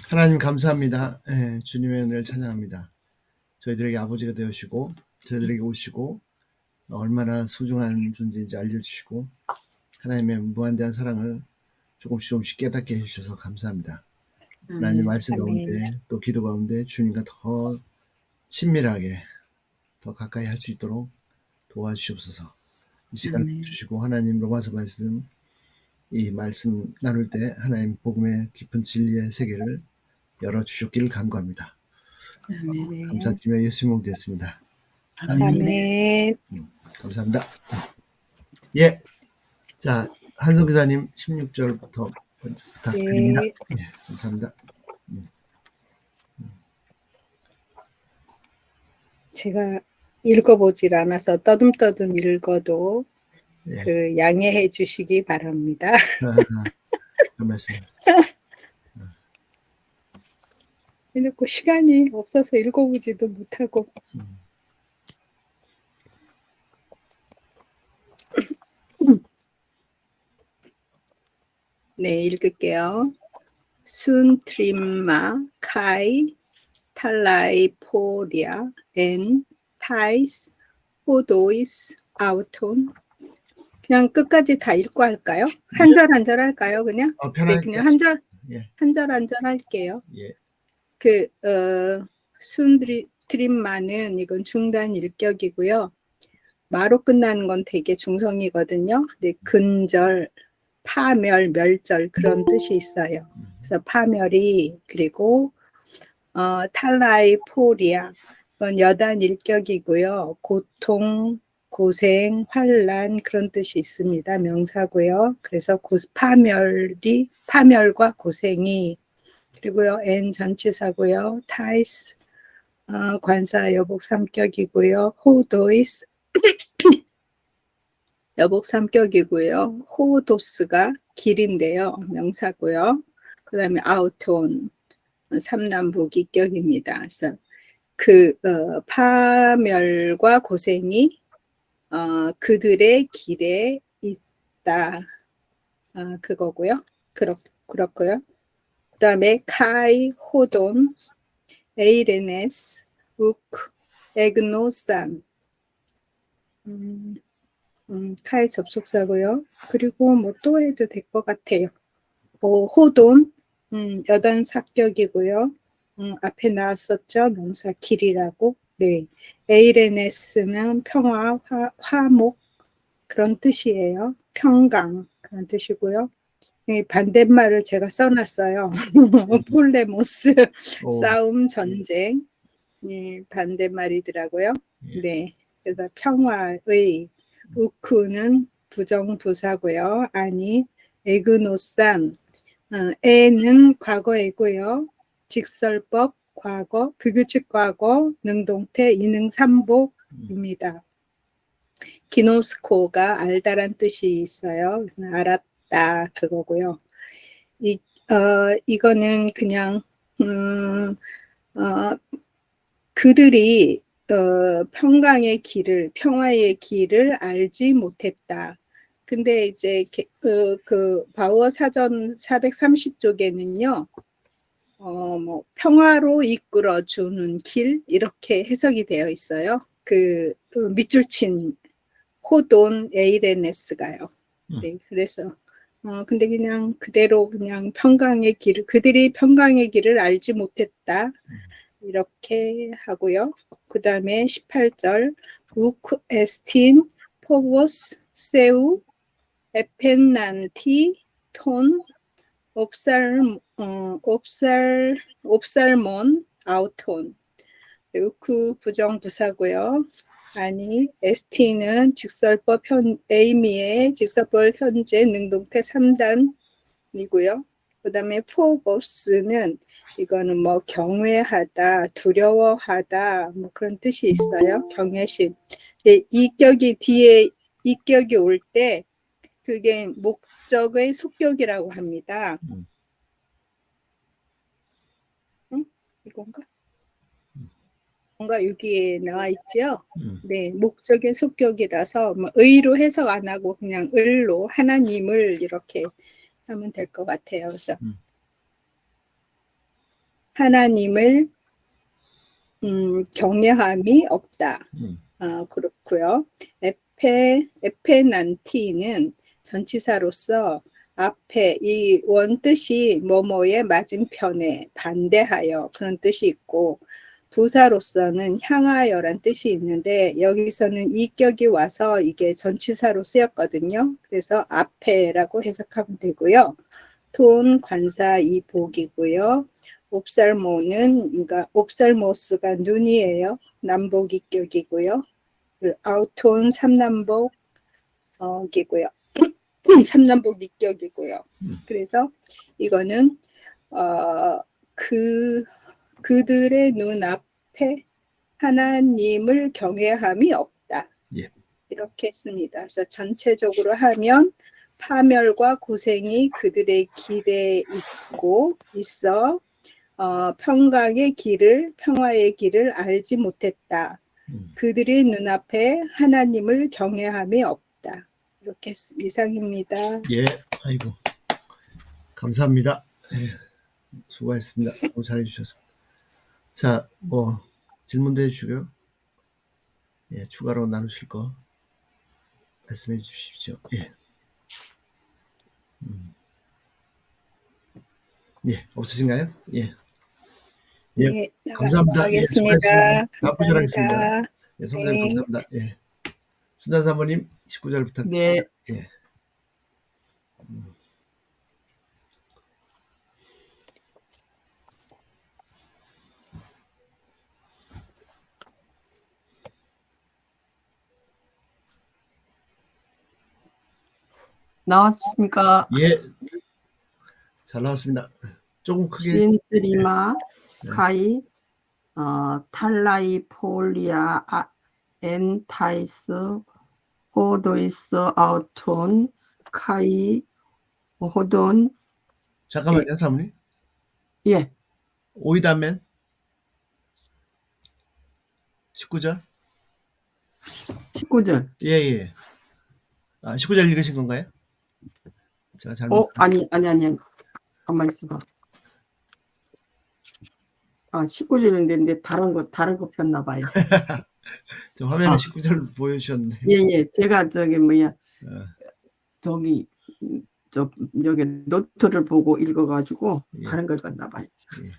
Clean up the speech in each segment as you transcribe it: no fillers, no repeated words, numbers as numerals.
하나님 감사합니다. 예, 주님의 은혜를 찬양합니다. 저희들에게 아버지가 되어주시고 저희들에게 오시고 얼마나 소중한 존재인지 알려주시고 하나님의 무한대한 사랑을 조금씩 깨닫게 해주셔서 감사합니다. 하나님 말씀 아멘. 가운데 또 기도 가운데 주님과 더 친밀하게 더 가까이 할 수 있도록 도와주시옵소서. 이 시간을 아멘. 주시고 하나님 로마서 말씀 이 말씀 나눌 때 하나님 복음의 깊은 진리의 세계를 열어주셨기를 간구합니다. 아멘. 감사드리며 예수님을 드렸습니다. 아멘. 아멘. 감사합니다. 예. 자, 한성 기사님 16절부터 먼저 부탁드립니다. 네. 예, 감사합니다. 제가 읽어보질 않아서 떠듬떠듬 읽어도 예. 그 양해해 주시기 바랍니다. 그 말씀. 해놓고 시간이 없어서 읽어보지도 못하고. 네, 읽을게요. 순트림마 카이 탈라이포리아 엔 타이스 호도이스 아우톤. 그냥 끝까지 다 읽고 할까요? 한 절 한 절 할까요? 그냥? 네, 그냥 한 절 한 절 할게요. 예. 순트림마는 이건 중단 일격이고요. 마로 끝나는 건 되게 중성이거든요. 근데 근절, 파멸, 멸절 그런 뜻이 있어요. 그래서 파멸이 그리고 탈라이포리아 이건 여단 일격이고요. 고통, 고생, 환란 그런 뜻이 있습니다. 명사고요. 그래서 파멸과 고생이 그리고요. 엔 전치사고요. 타이스 관사 여복 3격이고요. 호도이스 여복 3격이고요. 호도스가 길인데요. 명사고요. 그 다음에 아우톤 3남북 2격입니다. 그래서 파멸과 고생이 그들의 길에 있다. 그거고요. 그렇고요. 그 다음에 카이, 호돈, 에이레네스, 우크, 에그노산. 카이 접속사고요. 그리고 뭐 또 해도 될 것 같아요. 호돈, 여단 사격이고요. 앞에 나왔었죠. 명사 길이라고. 네. 에이레네스는 평화, 화목 그런 뜻이에요. 평강 그런 뜻이고요. 반대말을 제가 써놨어요. 폴레모스, 싸움, 전쟁. 반대말이더라고요. 네. 그래서 평화의 우크는 부정부사고요. 아니, 에그노산. 에는 과거이고요. 직설법, 과거, 불규칙 과거, 능동태, 이능삼복입니다. 기노스코가 알다란 뜻이 있어요. 알았다 그거고요. 이거는 그냥 그들이 평강의 길을, 평화의 길을 알지 못했다. 근데 이제 그 바우어 사전 430쪽에는요, 뭐 평화로 이끌어주는 길 이렇게 해석이 되어 있어요. 그 밑줄 친 호돈 에이레네스가요. 네, 그래서 근데 그냥 그대로 그냥 평강의 길을 그들이 평강의 길을 알지 못했다. 이렇게 하고요. 그 다음에 18절 우크 에스틴 포보스 세우 에펜난티 톤 옵살몬 아우톤. 우크 부정부사고요. 아니 에스틴은 직설법 에이미의 직설법 현재 능동태 3단이고요. 그 다음에 포보스는 이거는 뭐 경외하다, 두려워하다 뭐 그런 뜻이 있어요. 경외심. 이격이 뒤에 이격이 올 때 그게 목적의 속격이라고 합니다. 이건가? 뭔가 여기에 나와 있죠. 네, 목적의 속격이라서 뭐 의로 해석 안 하고 그냥 을로 하나님을 이렇게 하면 될 것 같아요. 그래서 하나님을 경외함이 없다. 그렇고요. 에페난티는 전치사로서 앞에 이 원뜻이 뭐뭐의 맞은편에 반대하여 그런 뜻이 있고 부사로서는 향하여란 뜻이 있는데 여기서는 이격이 와서 이게 전치사로 쓰였거든요. 그래서 앞에라고 해석하면 되고요. 톤 관사 이복이고요. 옵살모는 그러니까 옵살모스가 눈이에요. 남복이격이고요. 아우톤 삼남복이고요. 삼남복 이격이고요. 그래서 이거는 그들의 눈앞에 하나님을 경외함이 없다. 예. 이렇게 했습니다. 그래서 전체적으로 하면 파멸과 고생이 그들의 길에 있어 평강의 길을 평화의 길을 알지 못했다. 그들의 눈앞에 하나님을 경외함이 없다. 이렇게 이상입니다. 예, 아이고 감사합니다. 예, 수고하셨습니다. 너무 잘해주셔서. 자, 뭐 질문도 해주시고요. 예, 추가로 나누실 거 말씀해 주십시오. 예. 예, 없으신가요? 예. 예, 네, 감사합니다. 하겠습니다. 감사합니다. 예, 성사님 네. 감사합니다. 예. 순단 사모님 19절 부탁드립니다. 네. 예. 나왔습니까? 예, 잘 나왔습니다. 조금 크게. 신드리마 네. 카이 탈라이 폴리아 엔타이스 호도이스 아우톤 카이 호돈. 잠깐만요, 사모님. 예. 오이다멘 19절. 19절. 예. 19절 읽으신 건가요? 제가 잘못. 아니. 가만히 있어봐. 19절인데 다른 거 폈나 봐요. 저 화면에 19절 보여주셨네. 예. 제가 여기 노트를 보고 읽어가지고 다른 걸 봤나 봐요. 예.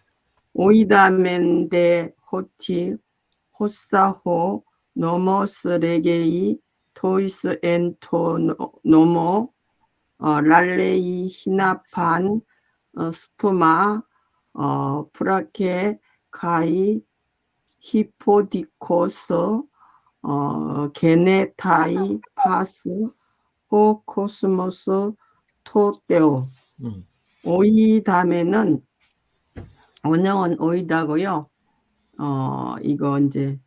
오이다멘데 호티 호사호 노모스 레게이 토이스 엔토 노모 랄레이 히나판 스토마 브라케 카이 히포디코스 게네타이 파스 호 코스모스 토테오. 오이다멘은 원형은 오이다고요. 이거 이제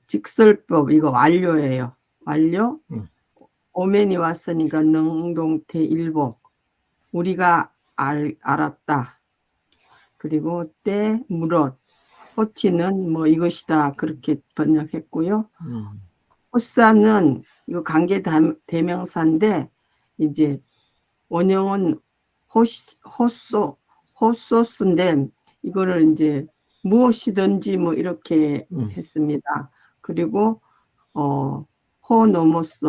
직설법 이거 완료예요. 완료. 오멘이 왔으니까 능동태 일복. 우리가 알았다. 그리고 때 무릇. 호티는 뭐 이것이다 그렇게 번역했고요. 호사는 이거 관계 대명사인데 이제 원형은 호소스인데 이거를 이제 무엇이든지 뭐 이렇게 했습니다. 그리고 호노모스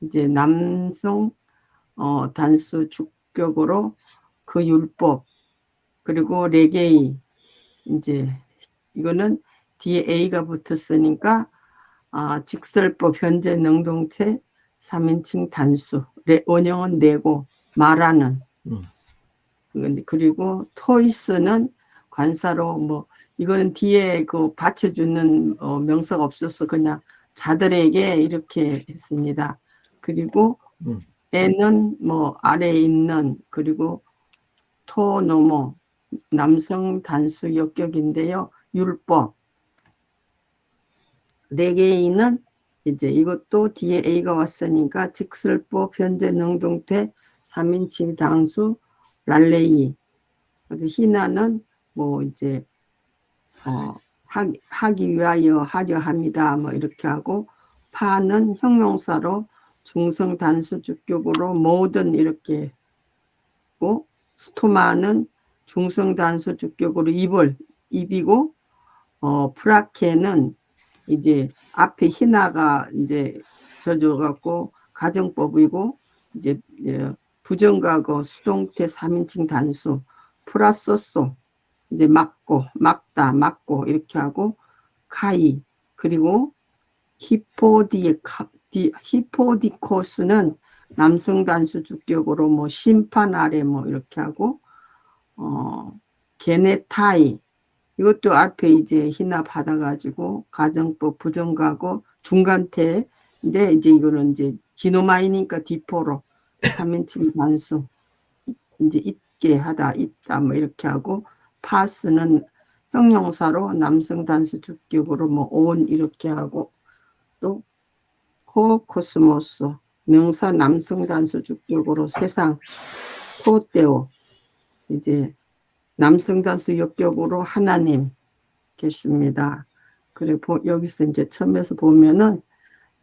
이제 남성 단수 주격으로 그 율법. 그리고 레게이 이제 이거는 뒤에 A가 붙었으니까 직설법 현재 능동체 3인칭 단수. 원형은 내고 말하는. 그리고 토이스는 관사로 뭐 이거는 뒤에 그 받쳐주는 명사가 없어서 그냥 자들에게 이렇게 했습니다. 그리고 애는 뭐 아래에 있는 그리고 토노모 남성 단수 역격인데요. 율법. 레게이는 이제 이것도 뒤에 A가 왔으니까 직설법 현재 능동태 3인칭 단수 랄레이. 희나는 뭐 이제 하기 위하여 하려 합니다. 뭐 이렇게 하고 파는 형용사로 중성 단수 주격으로 모든 이렇게 고 스토마는 중성단수 주격으로 입이고, 프라케는 이제 앞에 희나가 이제 져줘갖고 가정법이고, 이제 부정가고 수동태 3인칭 단수, 플러스소, 이제 막다, 막고 이렇게 하고, 카이, 그리고 히포디코스는 남성 단수 주격으로 뭐 심판 아래 뭐 이렇게 하고, 게네타이, 이것도 앞에 이제 희나 받아가지고 가정법 부정가고 중간태인데 이제 이거는 이제 기노마이니까 디포로 3인칭 단수 이제 있게 하다 있다 뭐 이렇게 하고, 파스는 형용사로 남성 단수 주격으로 뭐 온 이렇게 하고, 또 코스모스 명사 남성 단수 주격으로 세상, 토테오 이제 남성 단수 역격으로 하나님 겠습니다. 그리고 여기서 이제 처음에서 보면은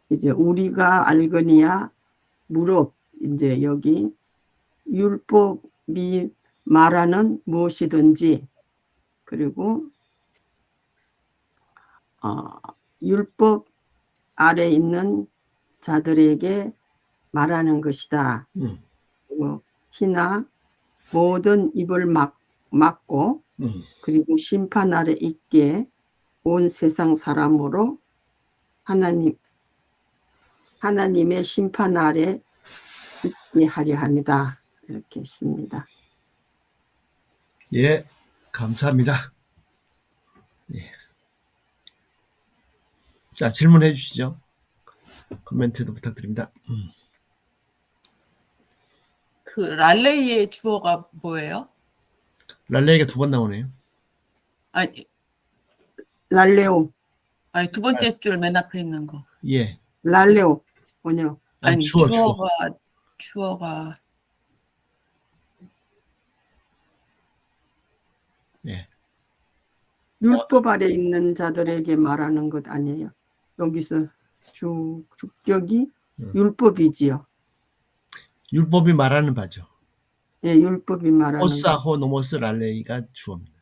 이제 우리가 알거니와 무릎, 이제 여기 율법이 말하는 무엇이든지, 그리고 율법 아래 있는 자들에게 말하는 것이다. 그리고 희나 모든 입을 막고, 그리고 심판 아래 있게 온 세상 사람으로 하나님의 심판 아래 있게 하려 합니다. 이렇게 했습니다. 예, 감사합니다. 예. 자, 질문해 주시죠. 코멘트도 부탁드립니다. 그 랄레이의 주어가 뭐예요? 랄레이가 2번 나오네요. 아니, 랄레오, 아니 두 번째 줄 맨 앞에 있는 거. 예. 랄레오, 뭐냐? 아니 주어. 주어가 예. 율법 아래 있는 자들에게 말하는 것 아니에요? 여기서 주격이 율법이지요. 율법이 말하는 바죠. 예, 율법이 말하는 호사호 노모스 랄레이가 주어입니다.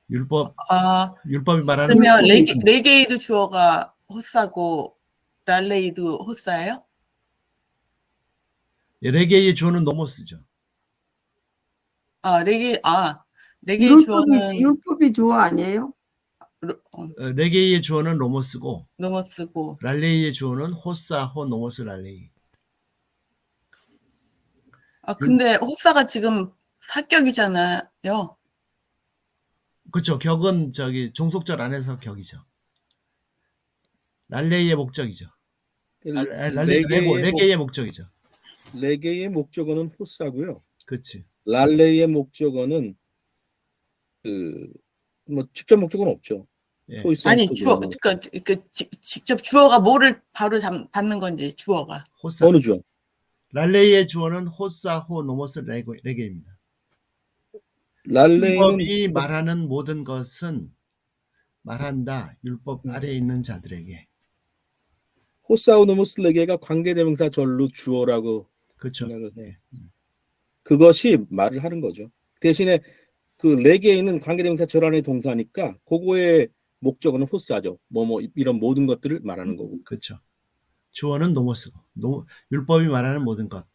율법이 말하는. 그러면 레게이도 주어가 호사고 랄레이도 호사예요? 예, 레게이의 주어는 노모스죠. 레게이 주어는 율법이 주어 아니에요? 레게이의 주어는 노모스고, 노모스고, 랄레이의 주어는 호사호 노모스 랄레이. 근데 호사가 지금 사격이잖아요. 그렇죠. 격은 종속절 안에서 격이죠. 랄레이의 목적이죠. 레게이의 목적이죠. 레게이의 목적어는 호사고요. 그렇지. 랄레이의 목적어는 뭐 직접 목적어는 없죠. 예. 아니 주어, 직접 주어가 뭐를 바로 받는 건지 주어가. 호사. 어느 주어? 랄레이의 주어는 호사호 노모스 레게입니다. 랄레이는 율법이 말하는 모든 것은 말한다. 율법 아래에 있는 자들에게. 호사우노모스 레게가 관계대명사 절로 주어라고. 그렇죠. 네. 그것이 말을 하는 거죠. 대신에 그 레게에는 관계대명사 절 안의 동사니까 그거의 목적어는 호사죠. 뭐 이런 모든 것들을 말하는 거고. 그렇죠. 주어는 노모스고, 율법이 말하는 모든 것.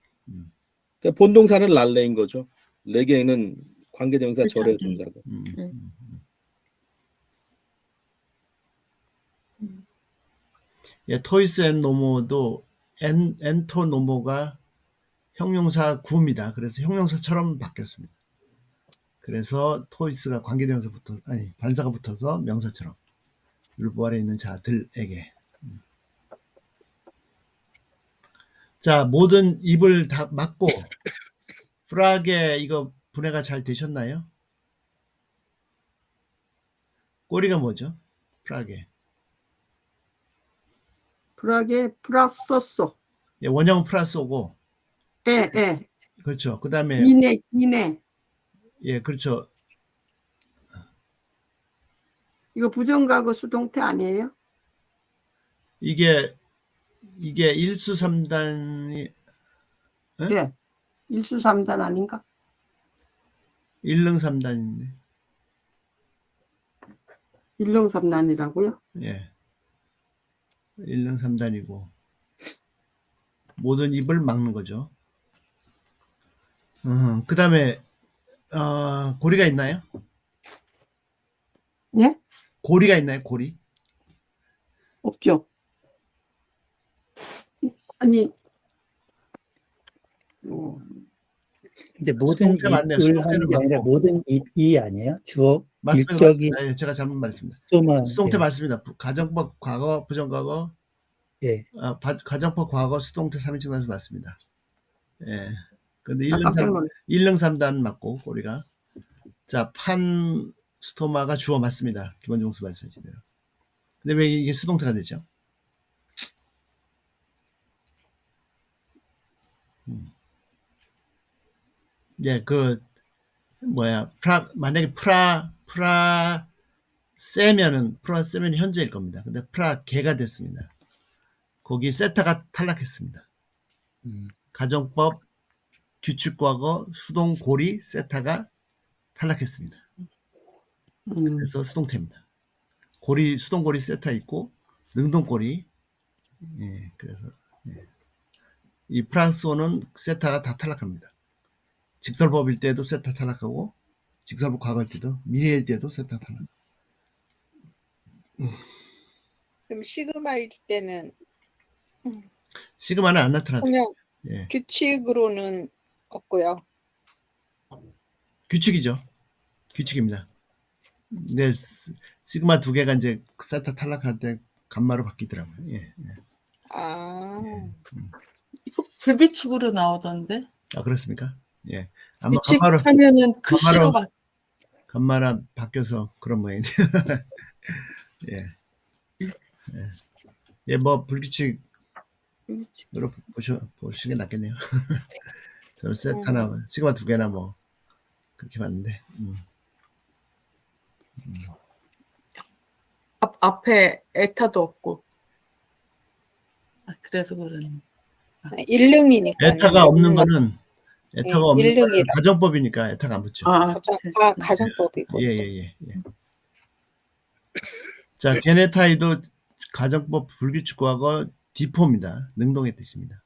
그러니까 본동사는 랄레인 거죠. 레게에는 관계대명사 그렇죠. 절의 동사고. 예, 토이스 앤 노모도 엔토 노모가 형용사 구입니다. 그래서 형용사처럼 바뀌었습니다. 그래서 토이스가 관사가 붙어서 명사처럼 율법 아래 있는 자들에게. 자, 모든 입을 다 막고. 프라게 이거 분해가 잘 되셨나요? 꼬리가 뭐죠? 프라게 플러소소. 예, 원형은 플러스고. 예. 그렇죠. 그 다음에 기네. 예, 그렇죠. 이거 부정가고 수동태 아니에요? 이게 일수삼단이. 네. 일수삼단 아닌가? 일릉삼단인데. 일릉삼단이라고요? 예. 일릉삼단이고 모든 입을 막는 거죠. 그다음에 고리가 있나요? 예? 고리가 있나요? 고리? 없죠. 아니, 근데 모든 수동태 맞네요. 입을 수동태는 하는 게 아니라 맞고. 모든 입이 아니에요? 주어, 맞습니다. 일적인 맞습니다. 예, 제가 잘못 말했습니다. 수만. 수동태 예. 맞습니다. 가정법 과거, 부정과거, 예. 가정법 과거, 수동태 3인칭 단수 맞습니다. 예. 근데 나 깜짝 놀랐. 일릉삼단 맞고 고리가. 자, 판 스토마가 주어 맞습니다. 기본정수 말씀하신 대로. 근데 왜 이게 수동태가 되죠? 예, 만약에 세면은 현재일 겁니다. 근데 개가 됐습니다. 거기 세타가 탈락했습니다. 가정법, 규칙과거, 수동, 고리, 세타가 탈락했습니다. 그래서 수동태입니다. 수동, 고리, 세타 있고, 능동, 고리. 예, 그래서, 예. 이 프랑스어는 세타가 다 탈락합니다. 직설법일 때도 세타 탈락하고, 직설법 과거일 때도, 미래일 때도 세타 탈락. 그럼 시그마일 때는 시그마는 안 나타나죠. 그냥 예. 규칙으로는 없고요. 규칙이죠. 규칙입니다. 근데 시그마 두 개가 이제 세타 탈락할 때 감마로 바뀌더라고요. 예. 예. 아, 이거 불규칙으로 나오던데. 아, 그렇습니까? 예. 아마 규칙하면은 글씨로 막. 감마라 바뀌어서 그런 모양이네요. 예. 예. 예, 뭐 불규칙으로 보시는 게 낫겠네요. 저는 세타나 시그마 두 개나 뭐 그렇게 봤는데. 앞에 에타도 없고. 그래서 그러네. 일릉이니까. 에타가 없는 거는 일릉이라. 가정법이니까 에타가 안 붙죠. 가정법이고. 예. 자, 게네타이도 가정법 불규칙과거 디포입니다. 능동의 뜻입니다.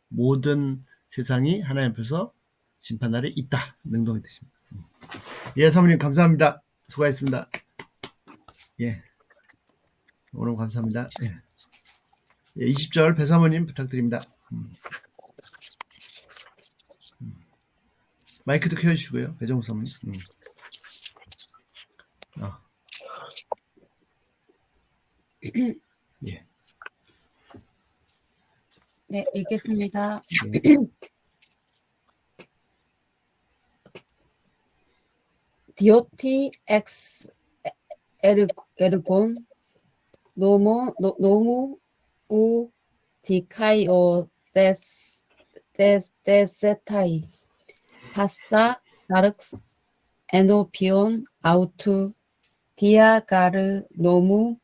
모든 세상이 하나님 앞에서 심판 날에 있다. 능동의 뜻입니다. 예, 사모님 감사합니다. 수고하셨습니다. 예. 오늘 감사합니다. 예. 예, 20절 배사모님 부탁드립니다. 마이크도 켜주시고요. 배정우 사모님. 예. 네, 읽겠습니다. 디오티 엑스 에르곤 노무 우 디카이오 데세타이 파사 사르크스 에노피온 아우투 디아가르 노무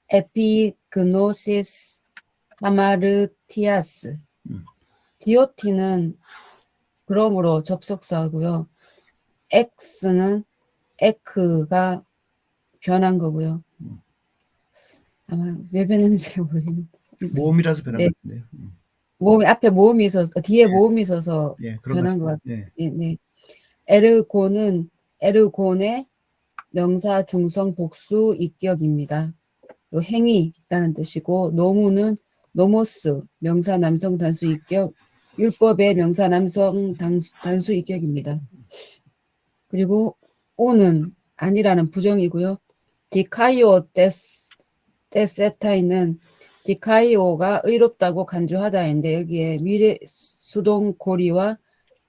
에피그노시스 하마르티아스. 디오티는 그러므로 접속사고요. X는 에크가 변한 거고요. 아마 왜 변했는지 잘 모르겠는데. 모음이라서 변한 네. 것 같은데요. 모음이 앞에 모음이 있어서 뒤에 모음이 있어서 예, 그런 변한 것 같습니다. 같아요. 네. 에르곤의 명사 중성 복수 입격입니다. 행위라는 뜻이고 노무는 노모스 명사 남성 단수 입격 율법의 명사 남성 단수 입격입니다. 그리고 오는 아니라는 부정이고요. 디카이오 데세타이는 디카이오가 의롭다고 간주하다인데 여기에 미래 수동 고리와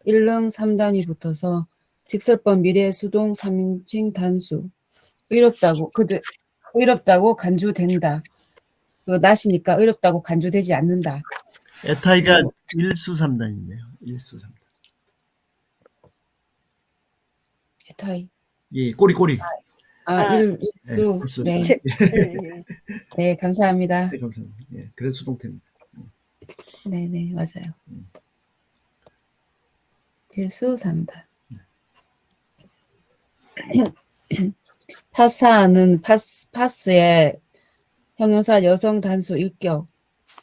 일릉 3단이 붙어서 직설법 미래 수동 3인칭 단수 의롭다고 간주된다. 그리고 낫이니까 의롭다고 간주되지 않는다. 에타이가 1수3단인데요. 1수3단. 에타이. 예, 꼬리. 일수. 네. 네, 감사합니다. 네, 감사합니다. 예, 그래서 수동태입니다. 네, 맞아요. 일수 3다. 파사는 파스의 형용사 여성 단수 1격,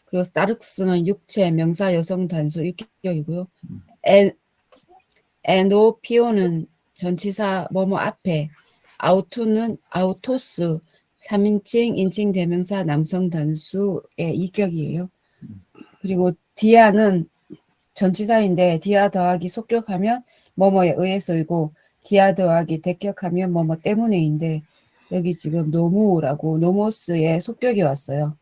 그리고 사륵스는 육체 명사 여성 단수 1격이고요. 에노피오는 전치사 뭐뭐 앞에, 아우토는 아우토스 3인칭 인칭 대명사 남성 단수의 2격이에요. 그리고 디아는 전치사인데 디아 더하기 속격하면 뭐뭐에 의해서이고 디아 더하기 대격하면 뭐뭐 때문에인데 여기 지금 노무라고 노모스의 속격이 왔어요.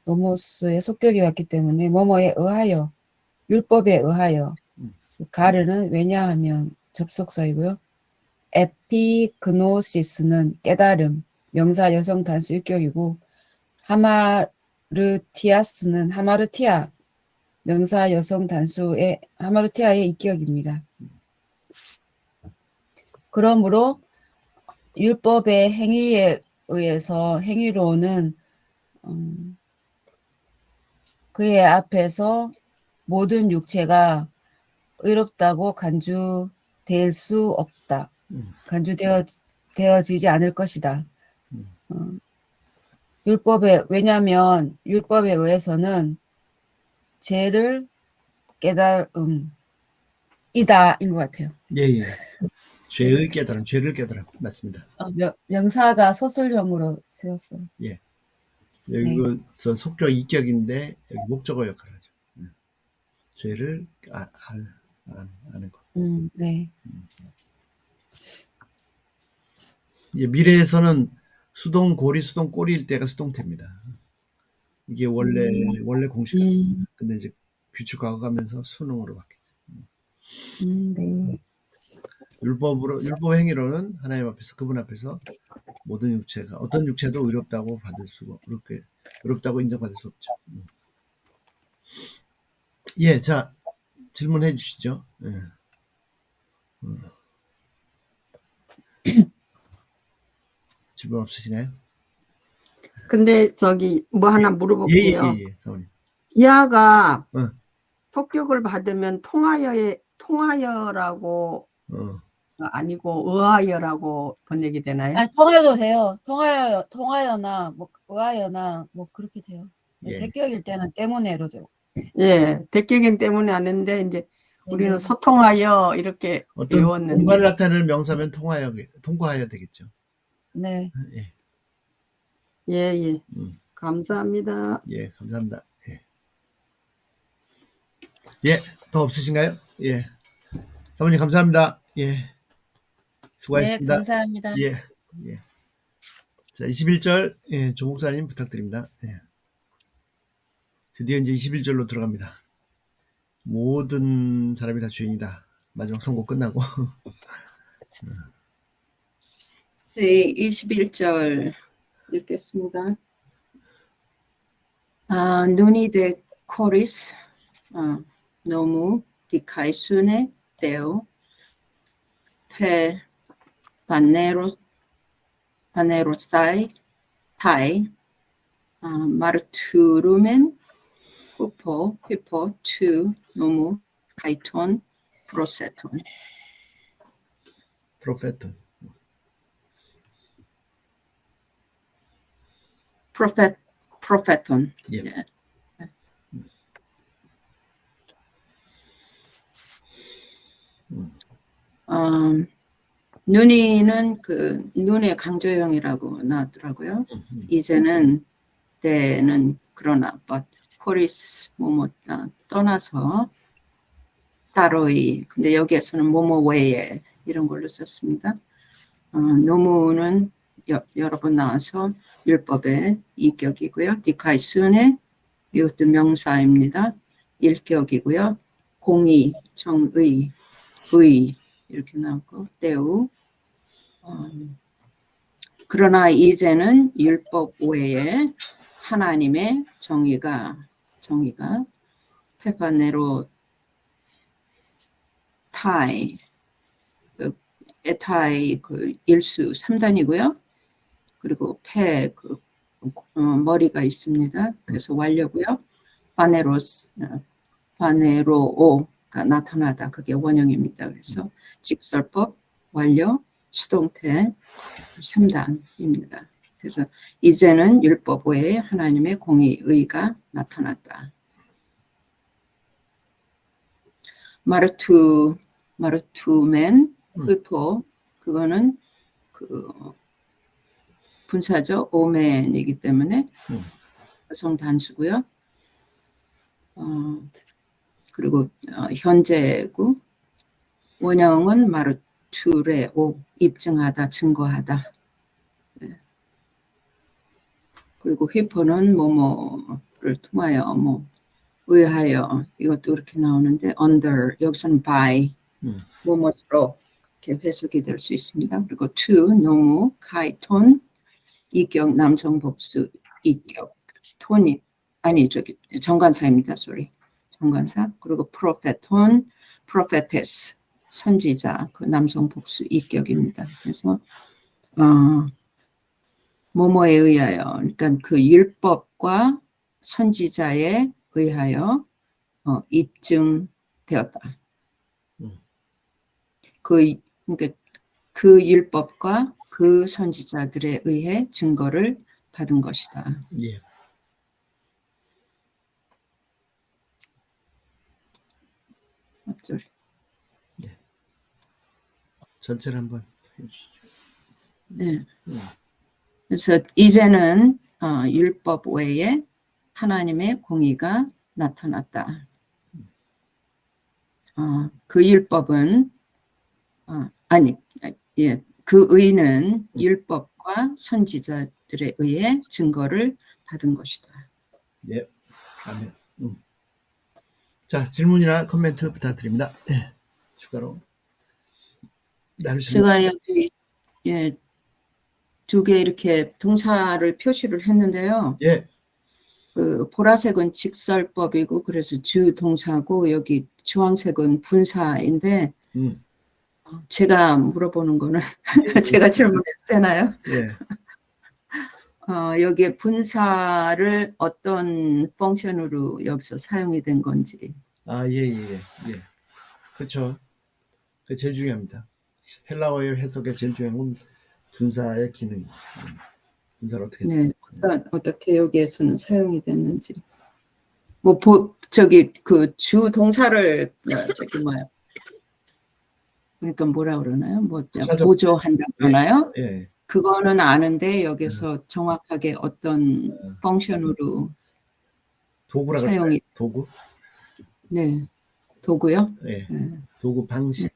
노모스의 속격이 왔기 때문에 뭐뭐에 의하여, 율법에 의하여. 가르는 왜냐하면 접속사이고요. 에피그노시스는 깨달음, 명사 여성 단수 1격이고 하마르티아스는 하마르티아, 명사 여성 단수의 하마르티아의 2격입니다. 그러므로 율법의 행위에 의해서 행위로는 그의 앞에서 모든 육체가 의롭다고 간주될 수 없다. 간주되어지지 않을 것이다. 왜냐하면 율법에 의해서는 죄를 깨달음이다인 것 같아요. 예. 죄의 깨달음, 죄를 깨달음. 맞습니다. 명사가 서술형으로 세웠어요. 예. 네. 여기서 속격 2격인데 여기 목적어 역할을 하죠. 죄를 아는 것. 네. 예, 미래에서는 수동 고리, 수동 꼬리일 때가 수동태입니다. 이게 원래 공식입니다. 근데 이제 규칙화가 가면서 수능으로 바뀌죠. 네. 율법 행위로는 하나님 앞에서, 그분 앞에서 모든 육체가, 어떤 육체도 의롭다고 의롭다고 인정받을 수 없죠. 예, 자, 질문해 주시죠. 예. 질문 없으시나요? 근데 저기 뭐 하나 물어볼게요. 예, 사모님. 이하가 어. 속격을 받으면 통하여라고 아니고 의하여라고 번역이 되나요? 통하여도 돼요. 통하여나 뭐 의하여나 뭐 그렇게 돼요. 예. 대격일 때는 때문에로 되고. 예, 대격인 때문에 아는데 이제 우리는 네네. 소통하여 이렇게 어떤 외웠는데. 공간을 나타내는 명사면 통과하여 되겠죠. 네. 예. 예. 감사합니다. 예, 감사합니다. 예, 더 없으신가요? 예. 사모님 감사합니다. 예. 수고하셨습니다. 네, 감사합니다. 예. 자, 21절, 예, 조 목사님 부탁드립니다. 예. 드디어 이제 21절로 들어갑니다. 모든 사람이 다 죄인이다. 마지막 선고 끝나고. 네, 21절 읽겠습니다. 눈이 데 코리스, 노무, 디카이순에 데오, 페, 바네로사이, 타이, 마르투루멘, 히포, 투, 노무, 카이톤, 프로세톤. 프로페톤. 예. 예. 눈이는 그 눈의 강조형이라고 나왔더라고요. 이제는 때는 그러나 코리스 뭐뭐 떠나서 따로이, 근데 여기에서는 뭐뭐 외에 이런 걸로 썼습니다. 노무는 여러 번 나와서 율법의 2격이고요. 디카이순의 이것도 명사입니다. 1격이고요. 공의, 정의, 의 이렇게 나오고 때우. 그러나 이제는 율법 외에 하나님의 정의가 페파네로 타이, 에타이 그 일수 3단이고요. 그리고 페 머리가 있습니다. 그래서 완료고요. 바네로오 의가 나타나다. 그게 원형입니다. 그래서 직설법, 완료, 수동태 3단입니다. 그래서 이제는 율법 외에 하나님의 공의 의가 나타났다. 마르투멘, 훌포, 그거는 그 분사죠. 오멘이기 때문에 여성 단수고요. 그리고 현재구, 원형은 마르투레오, 입증하다, 증거하다. 네. 그리고 휘포는 뭐뭐를 통하여, 뭐 의하여, 이것도 이렇게 나오는데 under, 여기서는 by, 뭐뭐로 이렇게 해석이 될 수 있습니다. 그리고 to, 노무, 카이톤, 이격, 남성 복수, 이격, 톤이 아니 저기 정관사입니다. sorry. 정관사. 그리고 프로페톤, 프로페테스, 선지자, 그 남성 복수 이격입니다. 그래서 뭐뭐에 의하여, 그러니까 그 율법과 선지자에 의하여 입증되었다. 그러니까 그 율법과 그 선지자들에 의해 증거를 받은 것이다. 예. 앞줄. 전체를 한번 해주시죠. 네. 그래서 이제는 율법 외에 하나님의 공의가 나타났다. 그 율법은 그 의는 율법과 선지자들에 의해 증거를 받은 것이다. 네. 아멘. 자, 질문이나 코멘트 부탁드립니다. 네. 추가로 나누시면. 제가 여기 두 개 이렇게 동사를 표시를 했는데요. 예. 그 보라색은 직설법이고 그래서 주 동사고 여기 주황색은 분사인데 제가 물어보는 거는 제가 질문해도 되나요? 예. 여기에 분사를 어떤 펑션으로 여기서 사용이 된 건지. 예. 그렇죠. 그게 제일 중요합니다. 헬라어의 해석에 제일 중요한 건 분사의 기능. 분사를 어떻게 네, 어떻게 여기에서는 사용이 됐는지. 뭐 저기 그 주 동사를 저기 뭐야? 그러니까 뭐라 그러나요? 뭐 보조한다 그러나요? 예. 그거는 아는데 여기서 정확하게 어떤 펑션으로 도구라 사용이. 도구? 네, 도구요? 예. 네. 도구 방식.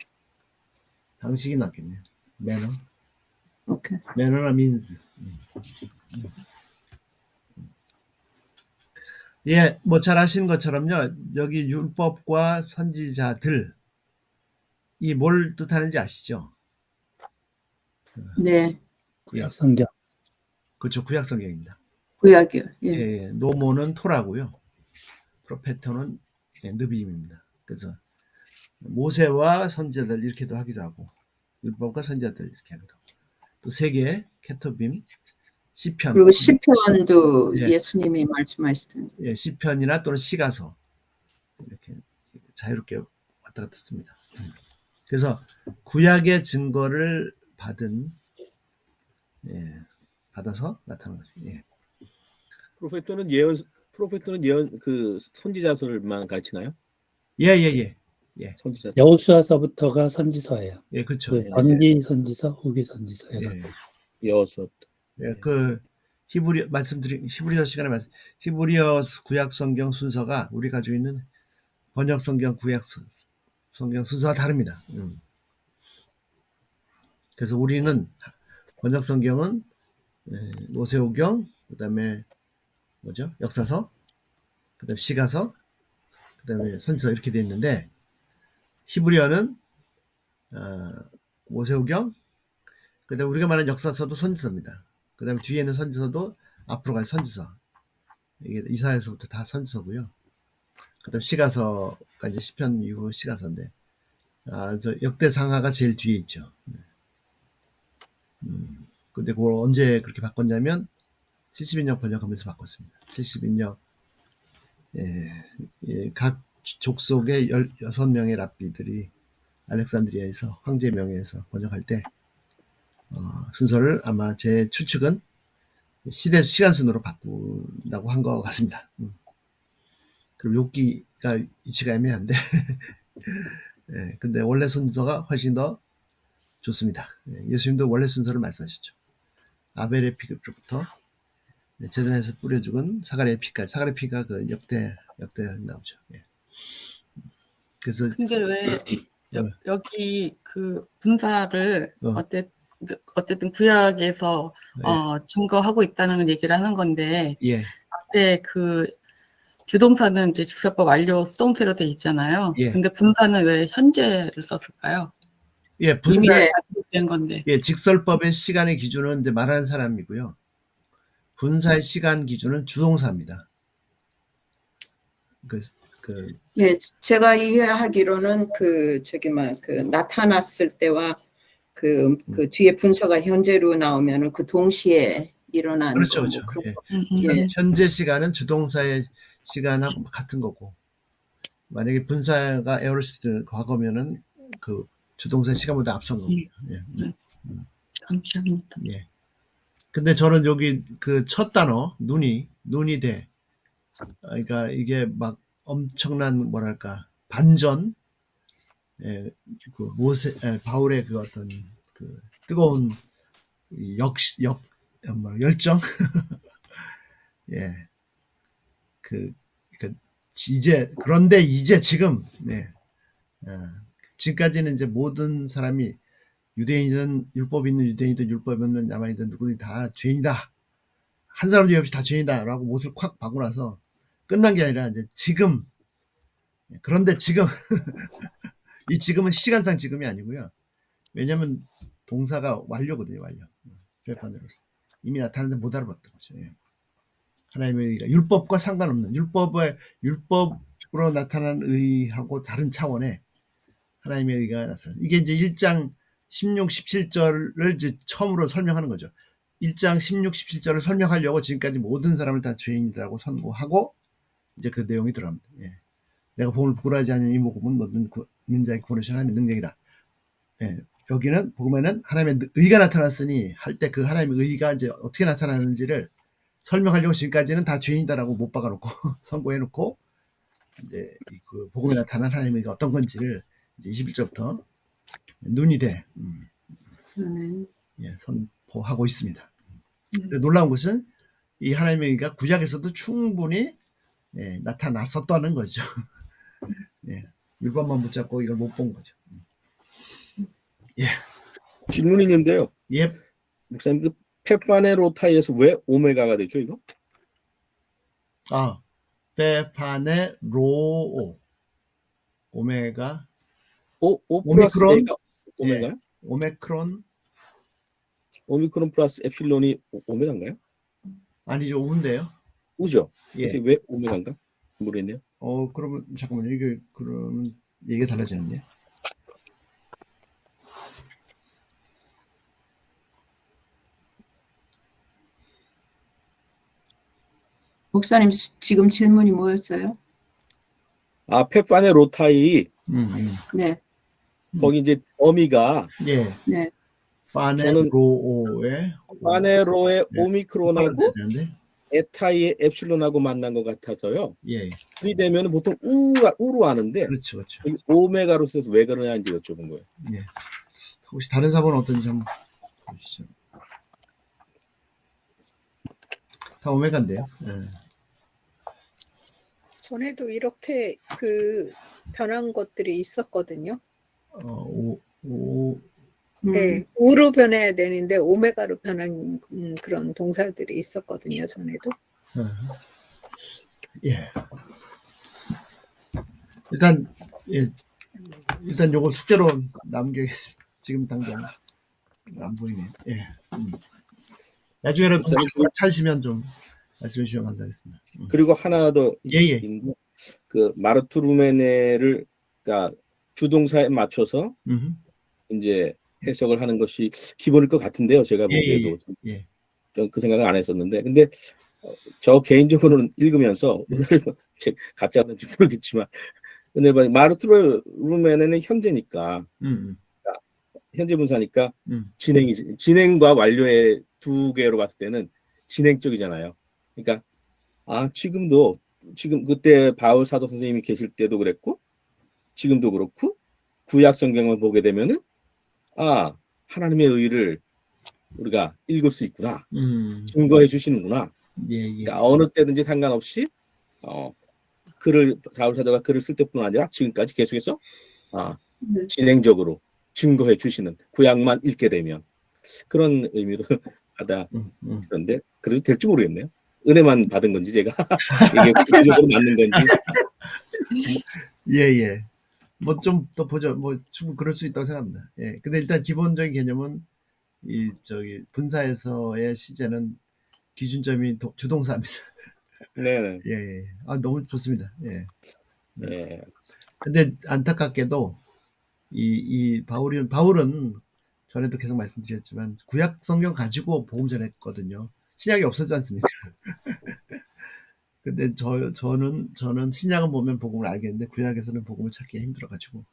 방식이 낫겠네요. 매너. 오케이. 매너나 means. 예, 뭐 잘 아시는 것처럼요. 여기 율법과 선지자들 이 뭘 뜻하는지 아시죠? 네, 성경. 그렇죠. 구약 성경입니다. 구약이요. 예. 예, 노모는 토라고요. 프로페터는 느비임입니다. 그래서 모세와 선지자들 이렇게도 하기도 하고 율법과 선지자들 이렇게 하기도 하고 또 세 개의 케토빔, 시편. 그리고 시편도 예. 예수님이 말씀하시던데. 예, 시편이나 또는 시가서 이렇게 자유롭게 왔다 갔다 씁니다. 그래서 구약의 증거를 받아서 나타나는 거죠. 예. 프로페터는 그 선지자설만 가르치나요? 예. 선지자. 여호수아서부터가 선지서예요. 예, 그렇죠. 그 전기 선지서, 후기 선지서. 예. 여호수아. 예, 그 히브리어 시간에 히브리어 구약 성경 순서가 우리 가지고 있는 번역 성경 구약 성경 순서가 다릅니다. 그래서 우리는 번역 성경은 모세오경, 그다음에 뭐죠? 역사서, 그다음에 시가서, 그다음에 선지서 이렇게 돼 있는데 히브리어는 모세오경, 그다음에 우리가 말하는 역사서도 선지서입니다. 그다음에 뒤에 있는 선지서도 앞으로 갈 선지서. 이게 이사야서부터 다 선지서고요. 그다음 시가서까지 시편 이후 시가서인데 저 역대상하가 제일 뒤에 있죠. 근데 그걸 언제 그렇게 바꿨냐면 72년 번역하면서 바꿨습니다. 72년 각 족속의 16명의 랍비들이 알렉산드리아에서 황제 명예에서 번역할 때 순서를 아마 제 추측은 시간 순으로 바꾼다고 한 것 같습니다. 그럼 욥기가 위치가 애매한데 예, 근데 원래 순서가 훨씬 더 좋습니다. 예, 예수님도 원래 순서를 말씀하셨죠. 아벨의 피부터 제단에서 뿌려 죽은 사가랴의 피까지. 사가랴의 피가 그 역대 나오죠. 예. 그래서 근데 왜 여기 그 분사를 어쨌든 구약에서 예. 증거하고 있다는 얘기를 하는 건데 예. 앞에 그 주동사는 이제 직설법 완료 수동태로 돼 있잖아요. 예. 근데 분사는 왜 현재를 썼을까요? 예, 이미 분사 된 건데. 예, 직설법의 시간의 기준은 이제 말하는 사람이고요. 분사의 시간 기준은 주동사입니다. 예, 제가 이해하기로는 나타났을 때와 그 뒤에 분서가 현재로 나오면은 그 동시에 일어나는 그렇죠, 거, 그렇죠. 그런 예. 거. 예. 현재 시간은 주동사의 시간하고 같은 거고, 만약에 분사가 에어리스트 과거면은 그 주동사 시간보다 앞선 겁니다. 예. 감사합니다. 예. 근데 저는 여기 그 첫 단어 눈이 돼. 그러니까 이게 막 엄청난 뭐랄까 반전, 그 바울의 그 어떤 그 뜨거운 열정, 예, 그런데 이제 지금, 지금까지는 이제 모든 사람이 유대인이든 율법 있는 유대인이든 율법 없는 야만이든 누구든 다 죄인이다. 한 사람도 없이 다 죄인이다라고 못을 콱 박고 나서 끝난 게 아니라 이제 지금, 그런데 지금 이 지금은 시간상 지금이 아니고요. 왜냐하면 동사가 완료거든요. 완료. 재판으로서 이미 나타났는데 못 알아봤던 거죠. 예. 하나님의 의가 율법과 상관없는 율법으로 나타난 의하고 다른 차원의 하나님의 의가 나타났어요. 이게 이제 1장 16, 17절을 이제 처음으로 설명하는 거죠. 1장 16, 17절을 설명하려고 지금까지 모든 사람을 다 죄인이라고 선고하고 이제 그 내용이 들어갑니다. 예. 내가 복음을 부끄러워하지 않는 이 복음은 모든 민자의 구원이신 하나님의 능력이라. 예. 여기는 복음에는 하나님의 의가 나타났으니 할 때 그 하나님의 의가 이제 어떻게 나타나는지를 설명하려고 지금까지는 다 죄인이다라고 못 박아놓고 선고해놓고 이제 그 복음에 나타난 하나님의 의가 어떤 건지를 이제 21절부터 눈이 돼 선포하고 있습니다. 놀라운 것은 이 하나님의 의가 구약에서도 충분히 나타났었다는 거죠. 율법만 붙잡고 이걸 못 본 거죠. 예. 질문이 있는데요. 예. 목사님, 그 페파네로타이에서 왜 오메가가 되죠, 이거? 페파네로 오메가 O 플러스 오미크론? A가 오메가요? 오미크론 플러스 엡실론이 오메가인가요? 아니죠, 우인데요. 우죠. 예. 그래서 왜 오메가인가? 모르겠네요. 그러면 잠깐만요. 이게 그러면 얘기가 달라지는데. 목사님 지금 질문이 뭐였어요? 페파네로타이 네. 거기 이제 어미가 예. 네. 파네로의 파네로의 네. 오미크론하고 에타이의 엡실론하고 만난 것 같아서요. 예. 이 되면 보통 우로 하는데 그렇죠. 오메가로 써서 왜 그러냐는지 여쭤본 거예요. 예. 혹시 다른 사본은 어떤지 한번 보시죠. 다 오메가인데요. 예. 전에도 이렇게 그 변한 것들이 있었거든요. 네, 우로 변해야 되는데 오메가로 변한 그런 동사들이 있었거든요. 전에도. 예. 일단 요거 숙제로 남겨야겠습니다. 지금 당장 안 보이네요. 예. 나중에라도 찾으시면 좀 말씀해 주시면 감사하겠습니다. 그리고 하나 더 예. 그 마르투 루메네를 그러니까 주동사에 맞춰서 이제 해석을 하는 것이 기본일 것 같은데요. 제가 보기에도 전 그 생각을 안 했었는데, 근데 저 개인적으로는 읽으면서 오늘 가짜인지 모르겠지만 은혜를 받는 마르투르멘에는 현재니까 현재 분사니까 진행과 완료의 두 개로 봤을 때는 진행 쪽이잖아요. 그러니까 지금도 지금 그때 바울 사도 선생님이 계실 때도 그랬고 지금도 그렇고 구약 성경을 보게 되면은 하나님의 의를 우리가 읽을 수 있구나. 증거해 주시는구나. 그러니까 어느 때든지 상관없이 바울 사도가 글을 쓸 때뿐 아니라 지금까지 계속해서 진행적으로 증거해 주시는 구약만 읽게 되면 그런 의미로 받아들었는데 그래도 될지 모르겠네요. 은혜만 받은 건지 제가 이게 구체적으로 맞는 건지. 예. 뭐 좀 더 보죠. 뭐 충분히 그럴 수 있다고 생각합니다. 예. 근데 일단 기본적인 개념은 분사에서의 시제는 기준점이 주동사입니다. 네. 예. 너무 좋습니다. 예. 네. 근데 안타깝게도 바울은 전에도 계속 말씀드렸지만 구약 성경 가지고 복음 전했거든요. 신약이 없었지 않습니까? 근데 저는 신약은 보면 복음을 알겠는데 구약에서는 복음을 찾기 힘들어가지고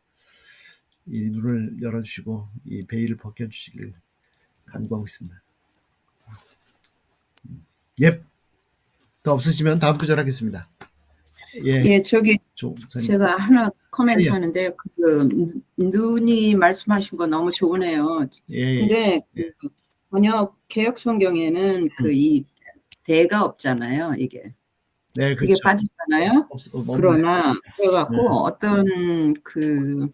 이 눈을 열어주시고 이 베일을 벗겨주시길 간구하고 있습니다. 예. 더 없으시면 다음 구절 하겠습니다. 예, 제가 하나 코멘트 하는데 눈이 말씀하신 거 너무 좋으네요. 근데 번역 개역 성경에는 이 대가 없잖아요, 이게. 네, 그게 그렇죠. 빠지잖아요. 그러나 그래갖고 어떤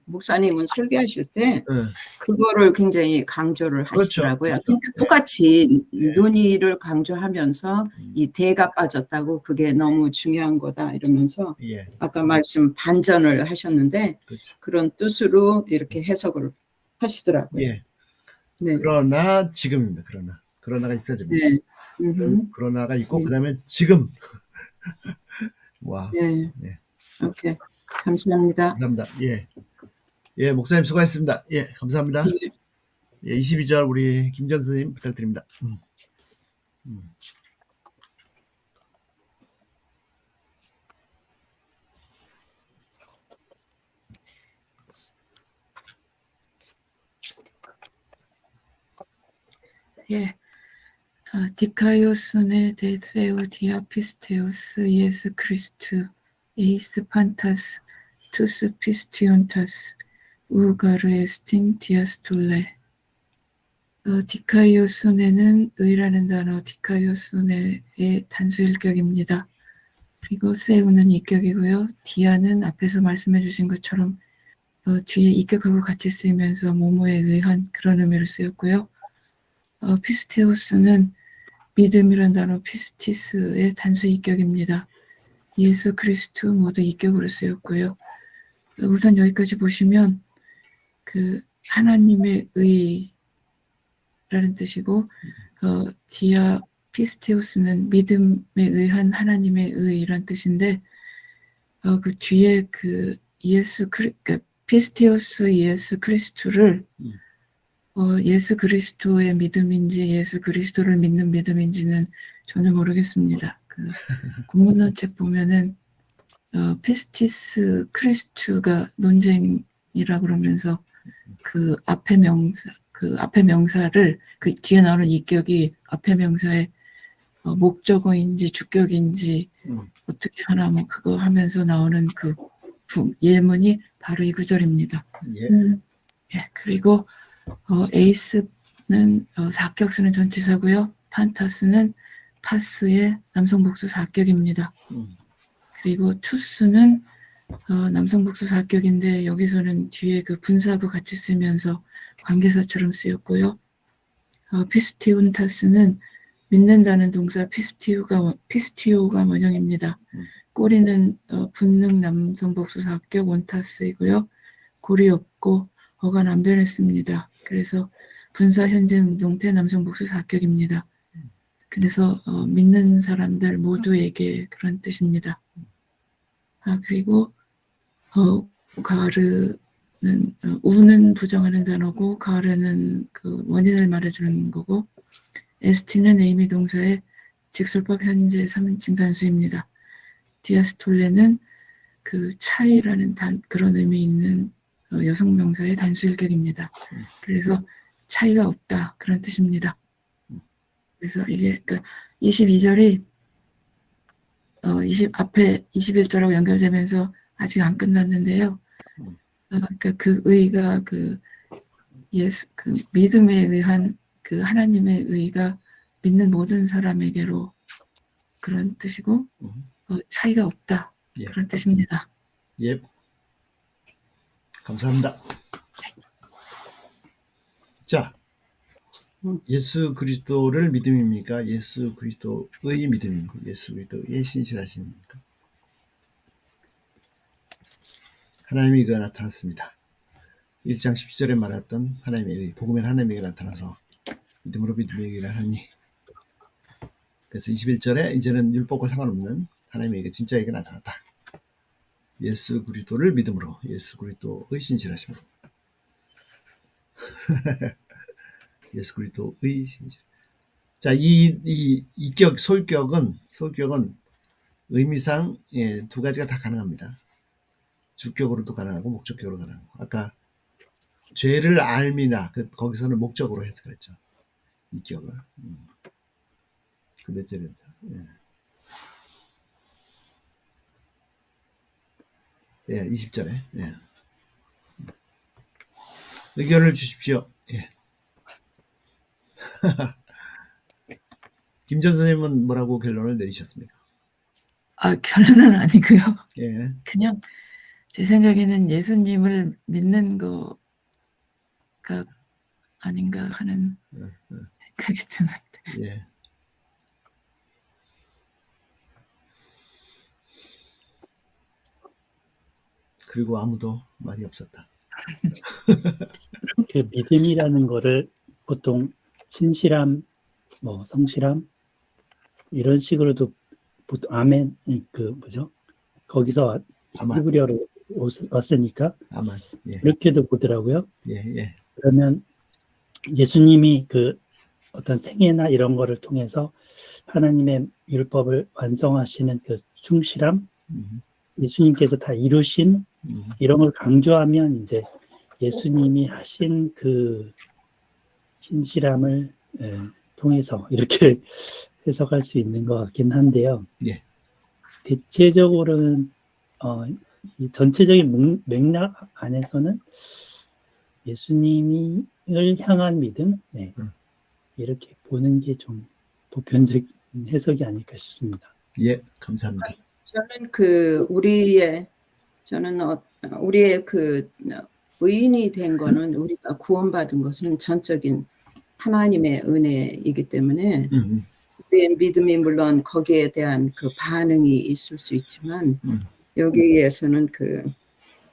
목사님은 설교하실 때 그거를 굉장히 강조를 하시더라고요. 그렇죠. 똑같이 눈이를 강조하면서 이 대가 빠졌다고 그게 너무 중요한 거다 이러면서 아까 말씀 반전을 하셨는데 그렇죠. 그런 뜻으로 이렇게 해석을 하시더라고요. 네. 그러나 지금입니다. 그러나가 있어야 됩니다. 그러나가 있고 그다음에 지금. 와. 네. 오케이. 감사합니다. 예, 목사님 수고하셨습니다. 예, 감사합니다. 예, 22절 우리 김전 선생님 부탁드립니다. 예. 디카이오스네 데세오 디아피스테오스 예스 크리스투 에이스 판타스 투스 피스티온타스 우가르 에스틴 디아스톨레. 디카이오스네는 의라는 단어 디카이오스네의 단수일격입니다. 그리고 세우는 이격이고요. 디아는 앞에서 말씀해 주신 것처럼 뒤에 이격하고 같이 쓰이면서 모모에 의한 그런 의미로 쓰였고요. 피스테오스는 믿음이란 단어 피스티스의 단수 이격입니다. 예수 그리스도 모두 이격으로 쓰였고요. 우선 여기까지 보시면 하나님의 의라는 뜻이고 디아 피스테오스는 믿음에 의한 하나님의 의란 뜻인데 그 뒤에 그러니까 피스테오스 예수 그리스도를 예수 그리스도의 믿음인지 예수 그리스도를 믿는 믿음인지는 전혀 모르겠습니다. 국문론책 보면은 피스티스 크리스투가 논쟁이라 그러면서 그 앞에 명사를 그 뒤에 나오는 이격이 앞에 명사의 목적어인지 주격인지 어떻게 하나 뭐 그거 하면서 나오는 그 예문이 바로 이 구절입니다. 예, 그리고 에이스는 사격수는 전치사고요. 판타스는 파스의 남성 복수 사격입니다. 그리고 투스는 남성 복수 사격인데 여기서는 뒤에 그 분사하고 같이 쓰면서 관계사처럼 쓰였고요. 피스티온타스는 믿는다는 동사 피스티오가 원형입니다. 꼬리는 분능 남성 복수 사격 온타스이고요. 골이 없고 어간 안 변했습니다. 그래서 분사 현재 응동태 남성 복수 사격입니다. 그래서 믿는 사람들 모두에게 그런 뜻입니다. 그리고 가르는 우는 부정하는 단어고 가르는 그 원인을 말해주는 거고 에스티는 에이미 동사의 직설법 현재 3인칭 단수입니다. 디아스톨레는 그 차이라는 그런 의미 있는 여성 명사의 단수일격입니다. 그래서 차이가 없다 그런 뜻입니다. 그래서 이게 그러니까 22절이 앞에 21절하고 연결되면서 아직 안 끝났는데요. 그러니까 그 의가 그 믿음에 의한 그 하나님의 의가 믿는 모든 사람에게로 그런 뜻이고 차이가 없다 예. 그런 뜻입니다. 예. 감사합니다. 자, 예수 그리스도를 믿음입니까? 예수 그리스도의 믿음입니까? 예수 그리스도의 신실하심입니까? 하나님의 의가 나타났습니다. 1장 10절에 말했던 하나님의 의, 복음의 하나님의 의가 나타나서 믿음으로 믿음의 의를 하니, 그래서 21절에 이제는 율법과 상관없는 하나님의 의가 진짜 의가 나타났다. 예수 그리스도를 믿음으로, 예수 그리스도의 신실하심으로. 예수 그리스도의 신실. 자, 이 소유격은 의미상 두 가지가 다 가능합니다. 주격으로도 가능하고 목적격으로 가능하고. 아까 죄를 알미나 거기서는 목적으로 해석했죠. 이 기억을. 그 몇 절이었죠? 예, 20절에. 예. 의견을 주십시오. 예. 김전 선생님은 뭐라고 결론을 내리셨습니까? 결론은 아니고요. 예. 그냥 제 생각에는 예수님을 믿는 거가 아닌가 하는 생각이 드는데. 예. 그리고 아무도 말이 없었다. 그 믿음이라는 거를 보통 신실함, 뭐 성실함 이런 식으로도 보통 아멘 거기서 히브리어로 왔으니까 아멘. 예. 이렇게도 보더라고요. 예. 그러면 예수님이 그 어떤 생애나 이런 거를 통해서 하나님의 율법을 완성하시는 그 충실함, 예수님께서 다 이루신 이런 걸 강조하면 이제 예수님이 하신 그 신실함을 통해서 이렇게 해석할 수 있는 것 같긴 한데요. 예. 대체적으로는 이 전체적인 맥락 안에서는 예수님을 향한 믿음, 이렇게 보는 게 좀 보편적인 해석이 아닐까 싶습니다. 예, 감사합니다. 저는 우리의 그 의인이 된 거는 우리가 구원받은 것은 전적인 하나님의 은혜이기 때문에 우리의 믿음이 물론 거기에 대한 그 반응이 있을 수 있지만 여기에서는 그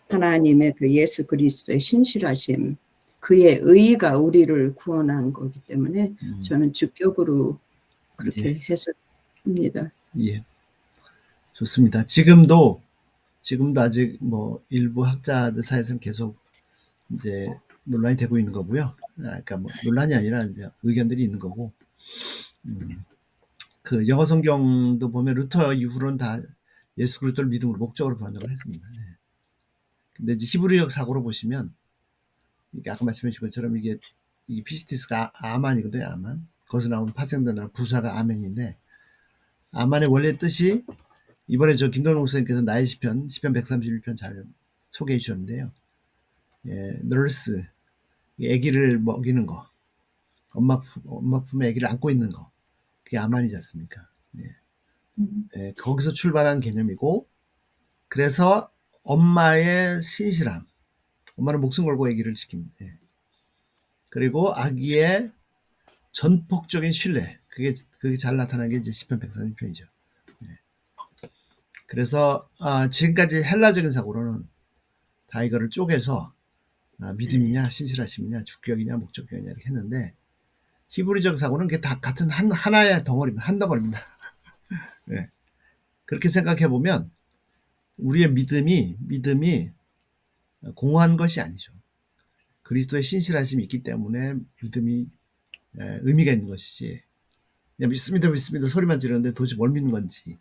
하나님의 그 예수 그리스도의 신실하심, 그의 의가 우리를 구원한 거기 때문에 저는 주격으로 그렇게 해석합니다. 예. 좋습니다. 지금도 아직 뭐 일부 학자들 사이에서는 계속 이제 논란이 되고 있는 거고요. 그러니까 뭐 논란이 아니라 이제 의견들이 있는 거고. 그 영어 성경도 보면 루터 이후로는 다 예수 그리스도를 믿음으로 목적으로 번역을 했습니다. 근데 이제 히브리적 사고로 보시면 이게 아까 말씀해 주신 것처럼 이게 피스티스가 아만이거든요. 아만. 거기서 나온 파생된 부사가 아멘인데, 아만의 원래 뜻이 이번에 저 김동현 목사님께서 나의 시편 131편 잘 소개해 주셨는데요. 예, nurse, 아기를 먹이는 거, 엄마 품에 아기를 안고 있는 거, 그게 아만이지 않습니까? 예, 거기서 출발한 개념이고, 그래서 엄마의 신실함, 엄마는 목숨 걸고 아기를 지킵니다. 예. 그리고 아기의 전폭적인 신뢰, 그게 잘 나타난 게 이제 시편 131편이죠. 그래서 지금까지 헬라적인 사고로는 다 이거를 쪼개서 믿음이냐 신실하심이냐 주격이냐 목적격이냐 이렇게 했는데, 히브리적 사고는 그게 다 같은 하나의 덩어리입니다. 한 덩어리입니다. 네. 그렇게 생각해 보면 우리의 믿음이 공허한 것이 아니죠. 그리스도의 신실하심이 있기 때문에 믿음이 의미가 있는 것이지, 그냥 믿습니다 소리만 지르는데 도대체 뭘 믿는 건지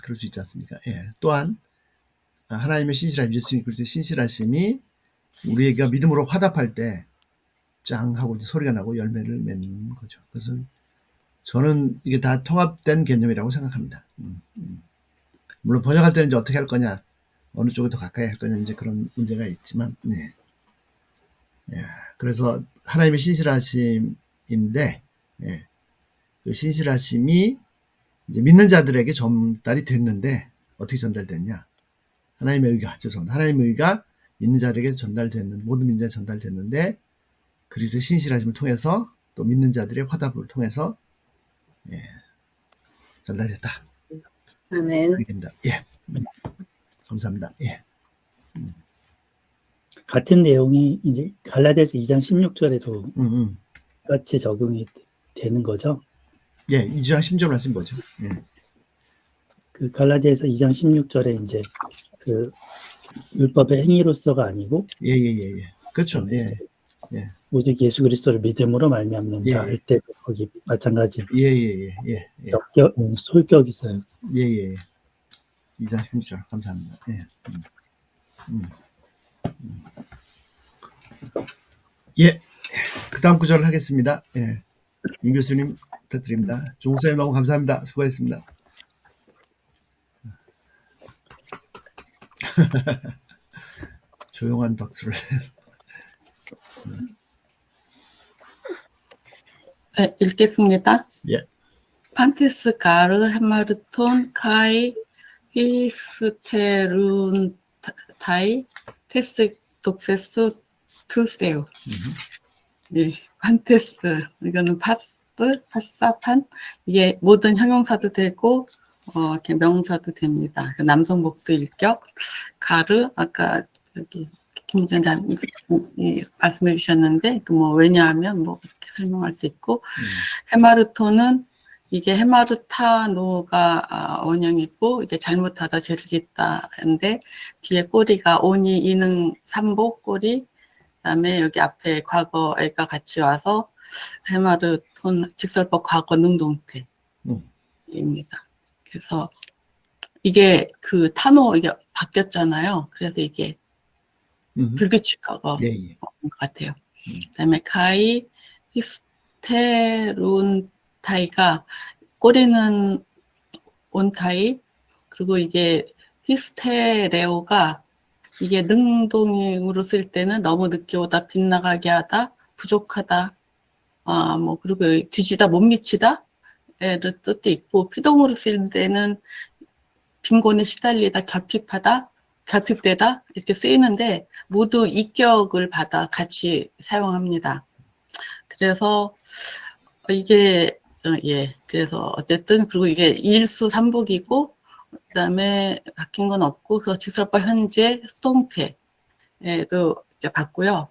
그럴 수 있지 않습니까? 예. 또한 하나님의 신실하심, 예수님 그리스도의 신실하심이 우리가 믿음으로 화답할 때 짱 하고 이제 소리가 나고 열매를 맺는 거죠. 그래서 저는 이게 다 통합된 개념이라고 생각합니다. 물론 번역할 때는 이제 어떻게 할 거냐, 어느 쪽에 더 가까이 할 거냐, 이제 그런 문제가 있지만, 네. 그래서 하나님의 신실하심인데, 그 신실하심이 이제 믿는 자들에게 전달이 됐는데, 어떻게 전달됐냐? 하나님의 의가 믿는 자들에게 전달됐는, 모든 믿는 자에 전달됐는데, 그리스도의 신실하심을 통해서, 또 믿는 자들의 화답을 통해서, 전달됐다. 아멘. 예. 감사합니다. 예. 같은 내용이 이제 갈라디아서 2장 16절에도 같이 적용이 되는 거죠. 예, 2장 10절 말씀 뭐죠? 예. 그 갈라디아서 2장 16절에 이제 그 율법의 행위로서가 아니고 그렇죠. 예. 오직 예수 그리스도를 믿음으로 말미암는다 할 때 거기 마찬가지. 솔격이 있어요. 2장 16절 감사합니다. 그 다음 구절을 하겠습니다. 임 교수님 부탁드립니다. 종사님 너무 감사합니다. 수고했습니다. 조용한 박수를. 네, 읽겠습니다. 예. 판테스 가르 헤마르톤 카이 히스테룬 타이 테스 독세스 투세우. 예, 판테스 이거는 파사판 이게 모든 형용사도 되고 이렇게 명사도 됩니다. 남성 복수 일격 가르 아까 저기 김전자님 말씀해 주셨는데 그 뭐 왜냐하면 뭐 이렇게 설명할 수 있고 헤마르토는 이게 헤마르타노가 원형이고 이게 잘못하다 죄를 짓다인데 뒤에 꼬리가 오니 이능 삼복 꼬리 그다음에 여기 앞에 과거가 같이 와서 헤마르톤 직설법 과거 능동태입니다. 그래서 이게 그 타노 이게 바뀌었잖아요. 그래서 이게 불규칙 과거 것 같아요. 그다음에 카이 히스테룬타이가 꼬리는 온타이 그리고 이게 히스테레오가 이게 능동으로 쓸 때는 너무 늦게 오다 빗나가게 하다 부족하다 뭐 그리고 뒤지다 못 미치다 를 뜻도 있고 피동으로 쓸 때는 빈곤에 시달리다 결핍하다 결핍되다 이렇게 쓰이는데 모두 이격을 받아 같이 사용합니다. 그래서 이게 그래서 어쨌든 그리고 이게 일수 삼복이고 그다음에 바뀐 건 없고 그래서 직설법 현재 수동태로 이제 봤고요.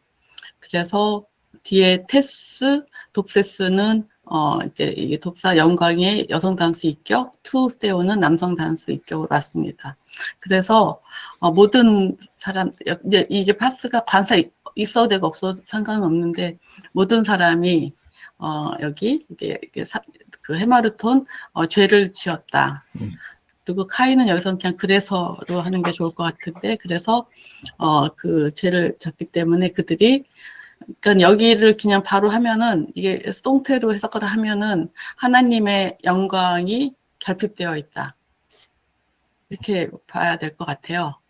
그래서 뒤에 테스 독세스는 이제 이게 독사 영광의 여성 단수 입격, 투세오는 남성 단수 입격으로 왔습니다. 그래서 모든 사람 이게 파스가 관사 있어도 되고 없어도 상관은 없는데 모든 사람이 여기 이게 그 헤마르톤 죄를 지었다. 그리고 카이는 여기서 그냥 그래서로 하는 게 좋을 것 같은데 그래서 그 죄를 졌기 때문에 그들이 그러니까 여기를 그냥 바로 하면은 이게 수동태로 해석을 하면은 하나님의 영광이 결핍되어 있다. 이렇게 봐야 될 것 같아요.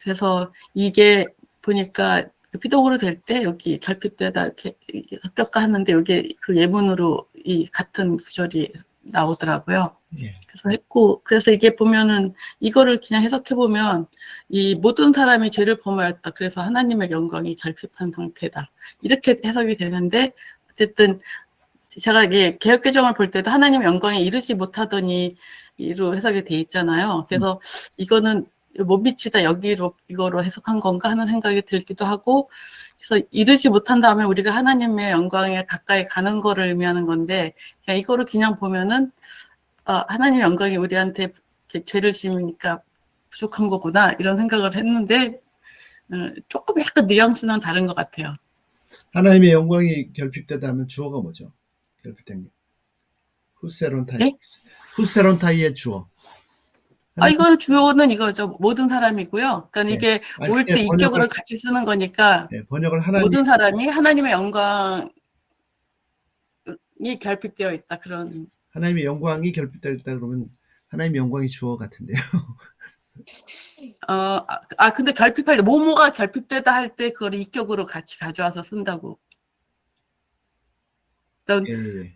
그래서 이게 보니까 피동으로 될 때 여기 결핍되다 이렇게 섭격하는데 여기 그 예문으로 이 같은 구절이 나오더라고요. 그래서 했고 그래서 이게 보면은 이거를 그냥 해석해 보면 이 모든 사람이 죄를 범하였다. 그래서 하나님의 영광이 결핍한 상태다. 이렇게 해석이 되는데 어쨌든 제가 이게 개역개정을 볼 때도 하나님의 영광에 이르지 못하더니 이로 해석이 돼 있잖아요. 그래서 이거는 못 미치다 여기로 이거로 해석한 건가 하는 생각이 들기도 하고 그래서 이르지 못한 다음에 우리가 하나님의 영광에 가까이 가는 거를 의미하는 건데 그냥 이거를 그냥 보면은 하나님의 영광이 우리한테 죄를 지으니까 부족한 거구나 이런 생각을 했는데 조금 약간 뉘앙스는 다른 것 같아요. 하나님의 영광이 결핍되다 하면 주어가 뭐죠? 결핍된 게 후세론타이. 네? 후세론타이의 주어. 이건 주어는 이거죠. 모든 사람이고요. 그러니까 네. 이게 아니, 올 때 번역을, 인격으로 같이 쓰는 거니까 네, 번역을 하나님, 모든 사람이 하나님의 영광이 결핍되어 있다. 그런. 하나님의 영광이 결핍되어 있다 그러면 하나님의 영광이 주어 같은데요. 근데 결핍할 때, 뭐뭐가 결핍되다 할 때 그걸 인격으로 같이 가져와서 쓴다고. 그러니까 예.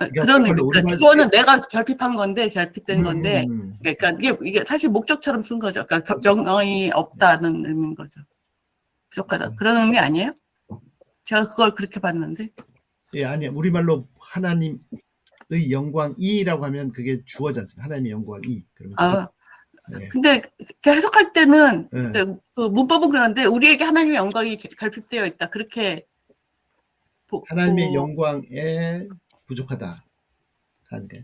그런 의미니까 주어는 내가 결핍한 건데, 결핍된 건데, 그러니까 이게 사실 목적처럼 쓴 거죠. 그러니까 영광이 없다는 의미인 거죠. 부족하다. 그런 의미 아니에요? 제가 그걸 그렇게 봤는데. 예, 아니야. 우리말로 하나님의 영광이라고 하면 그게 주어지 않습니까? 하나님의 영광이. 그러면 네. 근데 해석할 때는 네. 그 문법은 그런데 우리에게 하나님의 영광이 결핍되어 있다. 그렇게 하나님의 영광에 부족하다. 하는 게.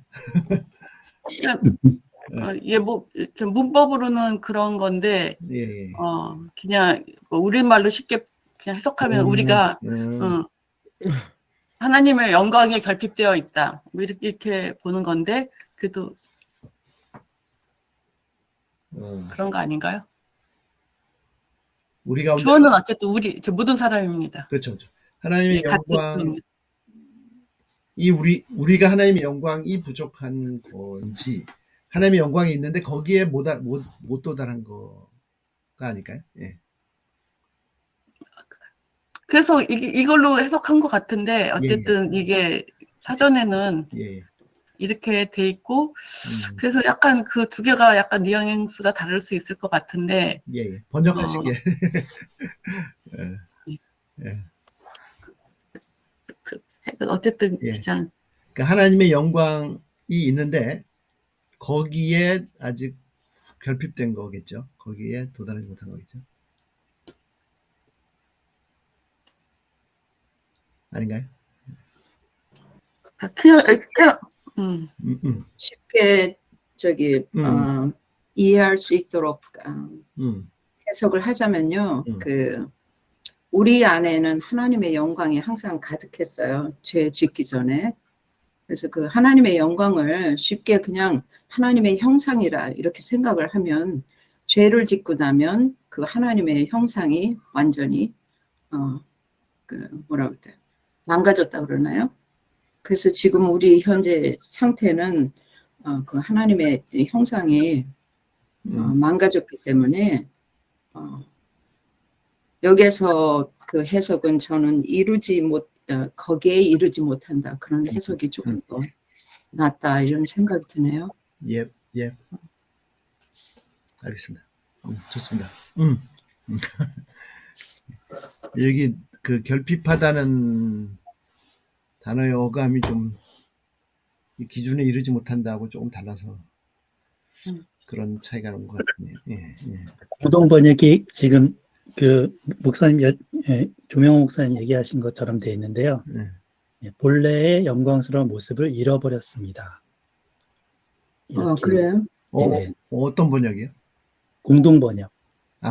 뭐 이렇게 문법으로는 그런 건데 예. 그냥 우리말로 쉽게 그냥 해석하면 우리가 하나님의 영광에 결핍되어 있다. 뭐 이렇게 보는 건데 그래도 그런 거 아닌가요? 우리가 주어는 어쨌든 모든 사람입니다. 그렇죠. 하나님의 영광 우리가 하나님의 영광이 부족한 건지 하나님의 영광이 있는데 거기에 못 도달한 거가 아닐까요? 예. 그래서 이걸로 해석한 것 같은데 어쨌든 이게 사전에는 이렇게 돼 있고 그래서 약간 그 두 개가 약간 뉘앙스가 다를 수 있을 것 같은데 번역하신 게 어쨌든 그냥 그러니까 하나님의 영광이 있는데 거기에 아직 결핍된 거겠죠. 거기에 도달하지 못한 거겠죠. 아닌가요? 그냥 쉽게 이해할 수 있도록 해석을 하자면요. 우리 안에는 하나님의 영광이 항상 가득했어요. 죄 짓기 전에. 그래서 그 하나님의 영광을 쉽게 그냥 하나님의 형상이라 이렇게 생각을 하면 죄를 짓고 나면 그 하나님의 형상이 완전히 뭐라고 할까요? 망가졌다 그러나요? 그래서 지금 우리 현재 상태는 그 하나님의 형상이 망가졌기 때문에 여기에서 그 해석은 저는 거기에 이르지 못한다. 그런 해석이 조금 더 낫다 이런 생각이 드네요. 예. 알겠습니다. 좋습니다. 여기 그 결핍하다는 단어의 어감이 좀 기준에 이르지 못한다고 조금 달라서 그런 차이가 나는 것 같네요. 공동 번역이 지금 그 목사님 조명호 목사님 얘기하신 것처럼 돼 있는데요. 본래의 영광스러운 모습을 잃어버렸습니다. 그래요? 어떤 번역이요? 공동 번역.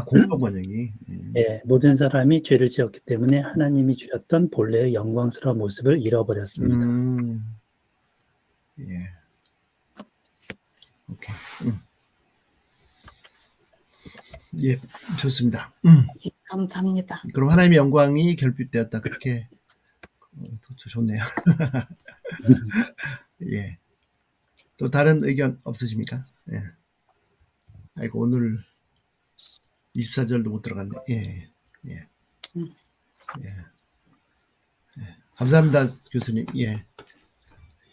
공동 번역이. 모든 사람이 죄를 지었기 때문에 하나님이 주셨던 본래의 영광스러운 모습을 잃어버렸습니다. 오케이. 좋습니다. 감사합니다. 그럼 하나님의 영광이 결핍되었다. 그렇게 좋네요. 또 다른 의견 없으십니까? 아이고 오늘 24절도 못 들어갔네. 감사합니다, 교수님.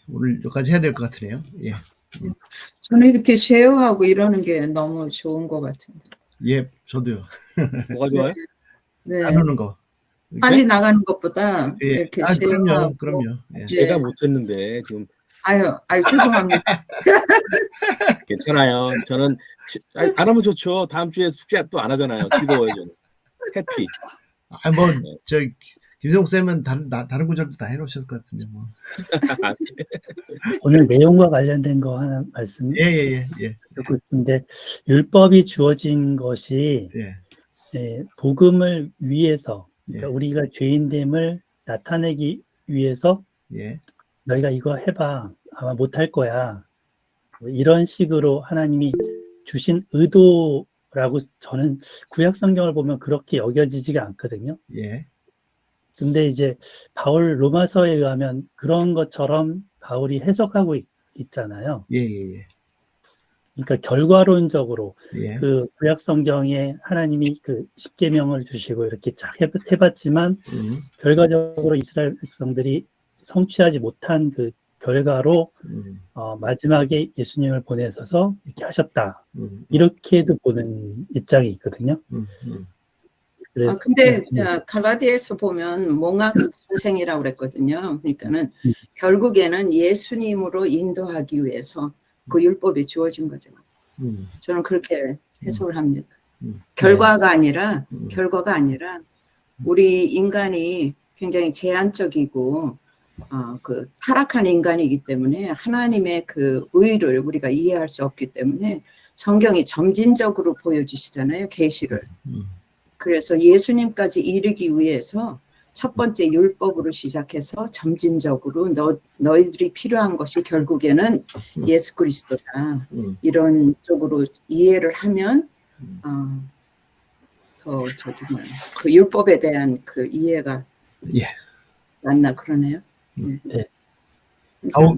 오늘 여기까지 해야 될 것 같으네요. 저는 이렇게 쉐어하고 이러는 게 너무 좋은 것 같은데. 저도요. 뭐가 좋아요? 네. 나누는 거. 빨리 나가는 것보다 이렇게 쉐어하고. 그럼요. 제가 못했는데 지금. 아유 죄송합니다. 괜찮아요. 저는 안 하면 좋죠. 다음 주에 숙제 또 안 하잖아요. 즐거워요. 저는. 해피. 김성욱 쌤은 다른 구절도 다 해놓으셨을 것 같은데 뭐. 오늘 내용과 관련된 거 하나 말씀. 듣고 싶은데 율법이 주어진 것이 복음을 위해서, 그러니까 우리가 죄인됨을 나타내기 위해서 너희가 이거 해봐 아마 못할 거야 이런 식으로 하나님이 주신 의도라고 저는 구약 성경을 보면 그렇게 여겨지지가 않거든요. 예. 근데 이제 바울 로마서에 의하면 그런 것처럼 바울이 해석하고 있잖아요. 예, 예, 예. 그러니까 결과론적으로 예. 그 구약 성경에 하나님이 그 십계명을 주시고 이렇게 쫙 해봤지만 결과적으로 이스라엘 백성들이 성취하지 못한 그 결과로 마지막에 예수님을 보내셔서 이렇게 하셨다. 이렇게도 보는 입장이 있거든요. 그래서, 근데 갈라디아에서 보면 몽학 선생이라고 그랬거든요. 그러니까는 결국에는 예수님으로 인도하기 위해서 그 율법이 주어진 거죠. 저는 그렇게 해석을 합니다. 결과가 아니라 우리 인간이 굉장히 제한적이고 그 타락한 인간이기 때문에 하나님의 그 의를 우리가 이해할 수 없기 때문에 성경이 점진적으로 보여주시잖아요. 계시를. 그래서 예수님까지 이르기 위해서 첫 번째 율법으로 시작해서 점진적으로 너희들이 필요한 것이 결국에는 예수 그리스도다. 이런 쪽으로 이해를 하면 더 그 율법에 대한 그 이해가 맞나 그러네요. 네.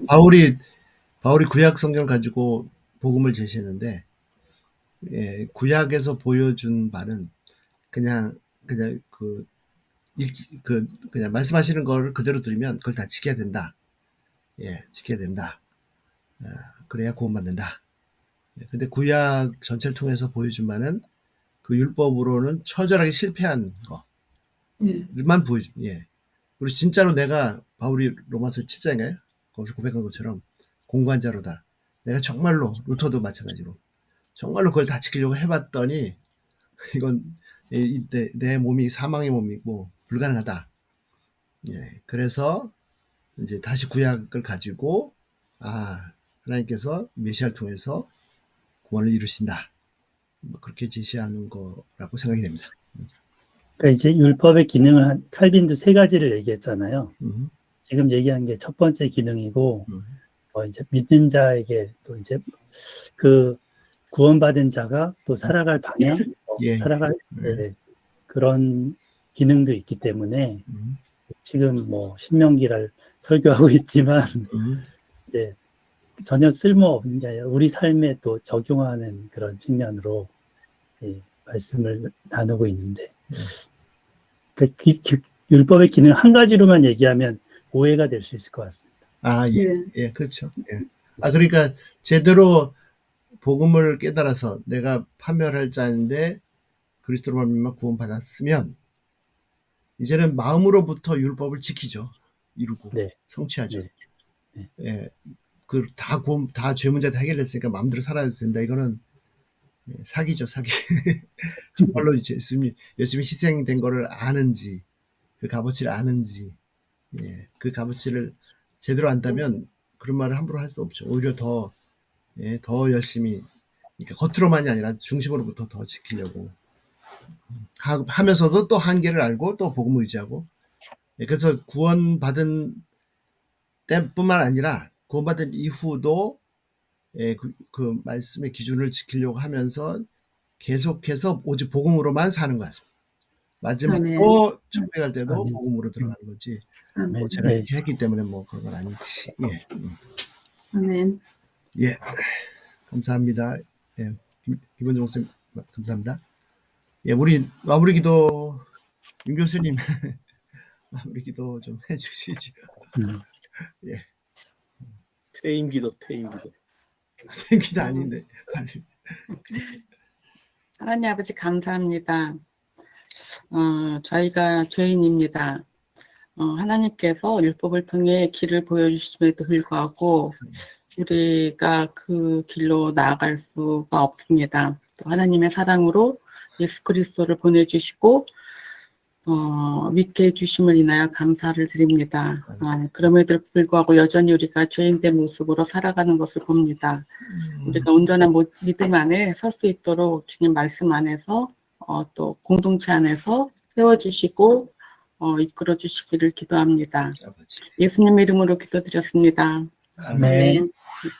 바울이 구약 성경을 가지고 복음을 제시했는데 구약에서 보여준 바는 그냥 그냥 말씀하시는 걸 그대로 들으면 그걸 다 지켜야 된다. 지켜야 된다. 그래야 구원받는다. 근데 구약 전체를 통해서 보여준 바는 그 율법으로는 처절하게 실패한 거만 보여줘. 그리고 진짜로 내가 바울이 로마서 7장인가요? 거기서 고백한 것처럼 공고한 자로다. 내가 정말로 루터도 마찬가지로 정말로 그걸 다 지키려고 해봤더니 이건 내 몸이 사망의 몸이고 불가능하다. 그래서 이제 다시 구약을 가지고 하나님께서 메시아를 통해서 구원을 이루신다. 그렇게 제시하는 거라고 생각이 됩니다. 그러니까 이제 율법의 기능을 칼빈도 3가지를 얘기했잖아요. 지금 얘기한 게 첫 번째 기능이고 이제 믿는 자에게 또 이제 그 구원받은 자가 또 살아갈 방향, 살아갈 그런 기능도 있기 때문에 지금 뭐 신명기를 설교하고 있지만 이제 전혀 쓸모없는 게 아니라 우리 삶에 또 적용하는 그런 측면으로 말씀을 나누고 있는데 그 율법의 기능 한 가지로만 얘기하면 오해가 될 수 있을 것 같습니다. 그렇죠. 그러니까 제대로 복음을 깨달아서 내가 파멸할 자인데 그리스도로 말미암아 구원받았으면 이제는 마음으로부터 율법을 지키죠. 이루고 성취하죠. 다 죄 문제 다 해결했으니까 마음대로 살아야 된다. 이거는 사기죠, 사기. 정말로 예수님이 희생된 거를 아는지, 그 값어치를 아는지, 그 값어치를 제대로 안다면 그런 말을 함부로 할 수 없죠. 오히려 더 열심히, 그러니까 겉으로만이 아니라 중심으로부터 더 지키려고 하면서도 또 한계를 알고 또 복음을 의지하고. 그래서 구원받은 때뿐만 아니라 구원받은 이후도 그 말씀의 기준을 지키려고 하면서 계속해서 오직 복음으로만 사는 것 같습니다. 마지막으로 천국에 갈 때도 복음으로 들어가는 거지. 제가 이렇게 했기 때문에 뭐 그런 건 아니지. 아멘. 감사합니다. 김원종 목사님 감사합니다. 우리 마무리 기도 윤 교수님 마무리 기도 좀 해주시죠. 퇴임 기도. 퇴임 기도 아닌데. 하나님 아버지 감사합니다. 저희가 죄인입니다. 하나님께서 율법을 통해 길을 보여주심에도 불구하고 우리가 그 길로 나아갈 수가 없습니다. 또 하나님의 사랑으로 예수 그리스도를 보내주시고 믿게 해주심을 인하여 감사를 드립니다. 그럼에도 불구하고 여전히 우리가 죄인된 모습으로 살아가는 것을 봅니다. 우리가 온전한 믿음 안에 설 수 있도록 주님 말씀 안에서 또 공동체 안에서 세워주시고 이끌어 주시기를 기도합니다. 예수님 이름으로 기도드렸습니다. 아멘.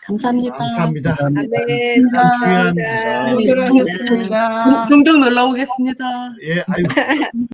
감사합니다. 감사합니다. 아멘. 중요한 감사합니다. 수고하셨습니다. 종종 놀러 오겠습니다. 예, 아이고.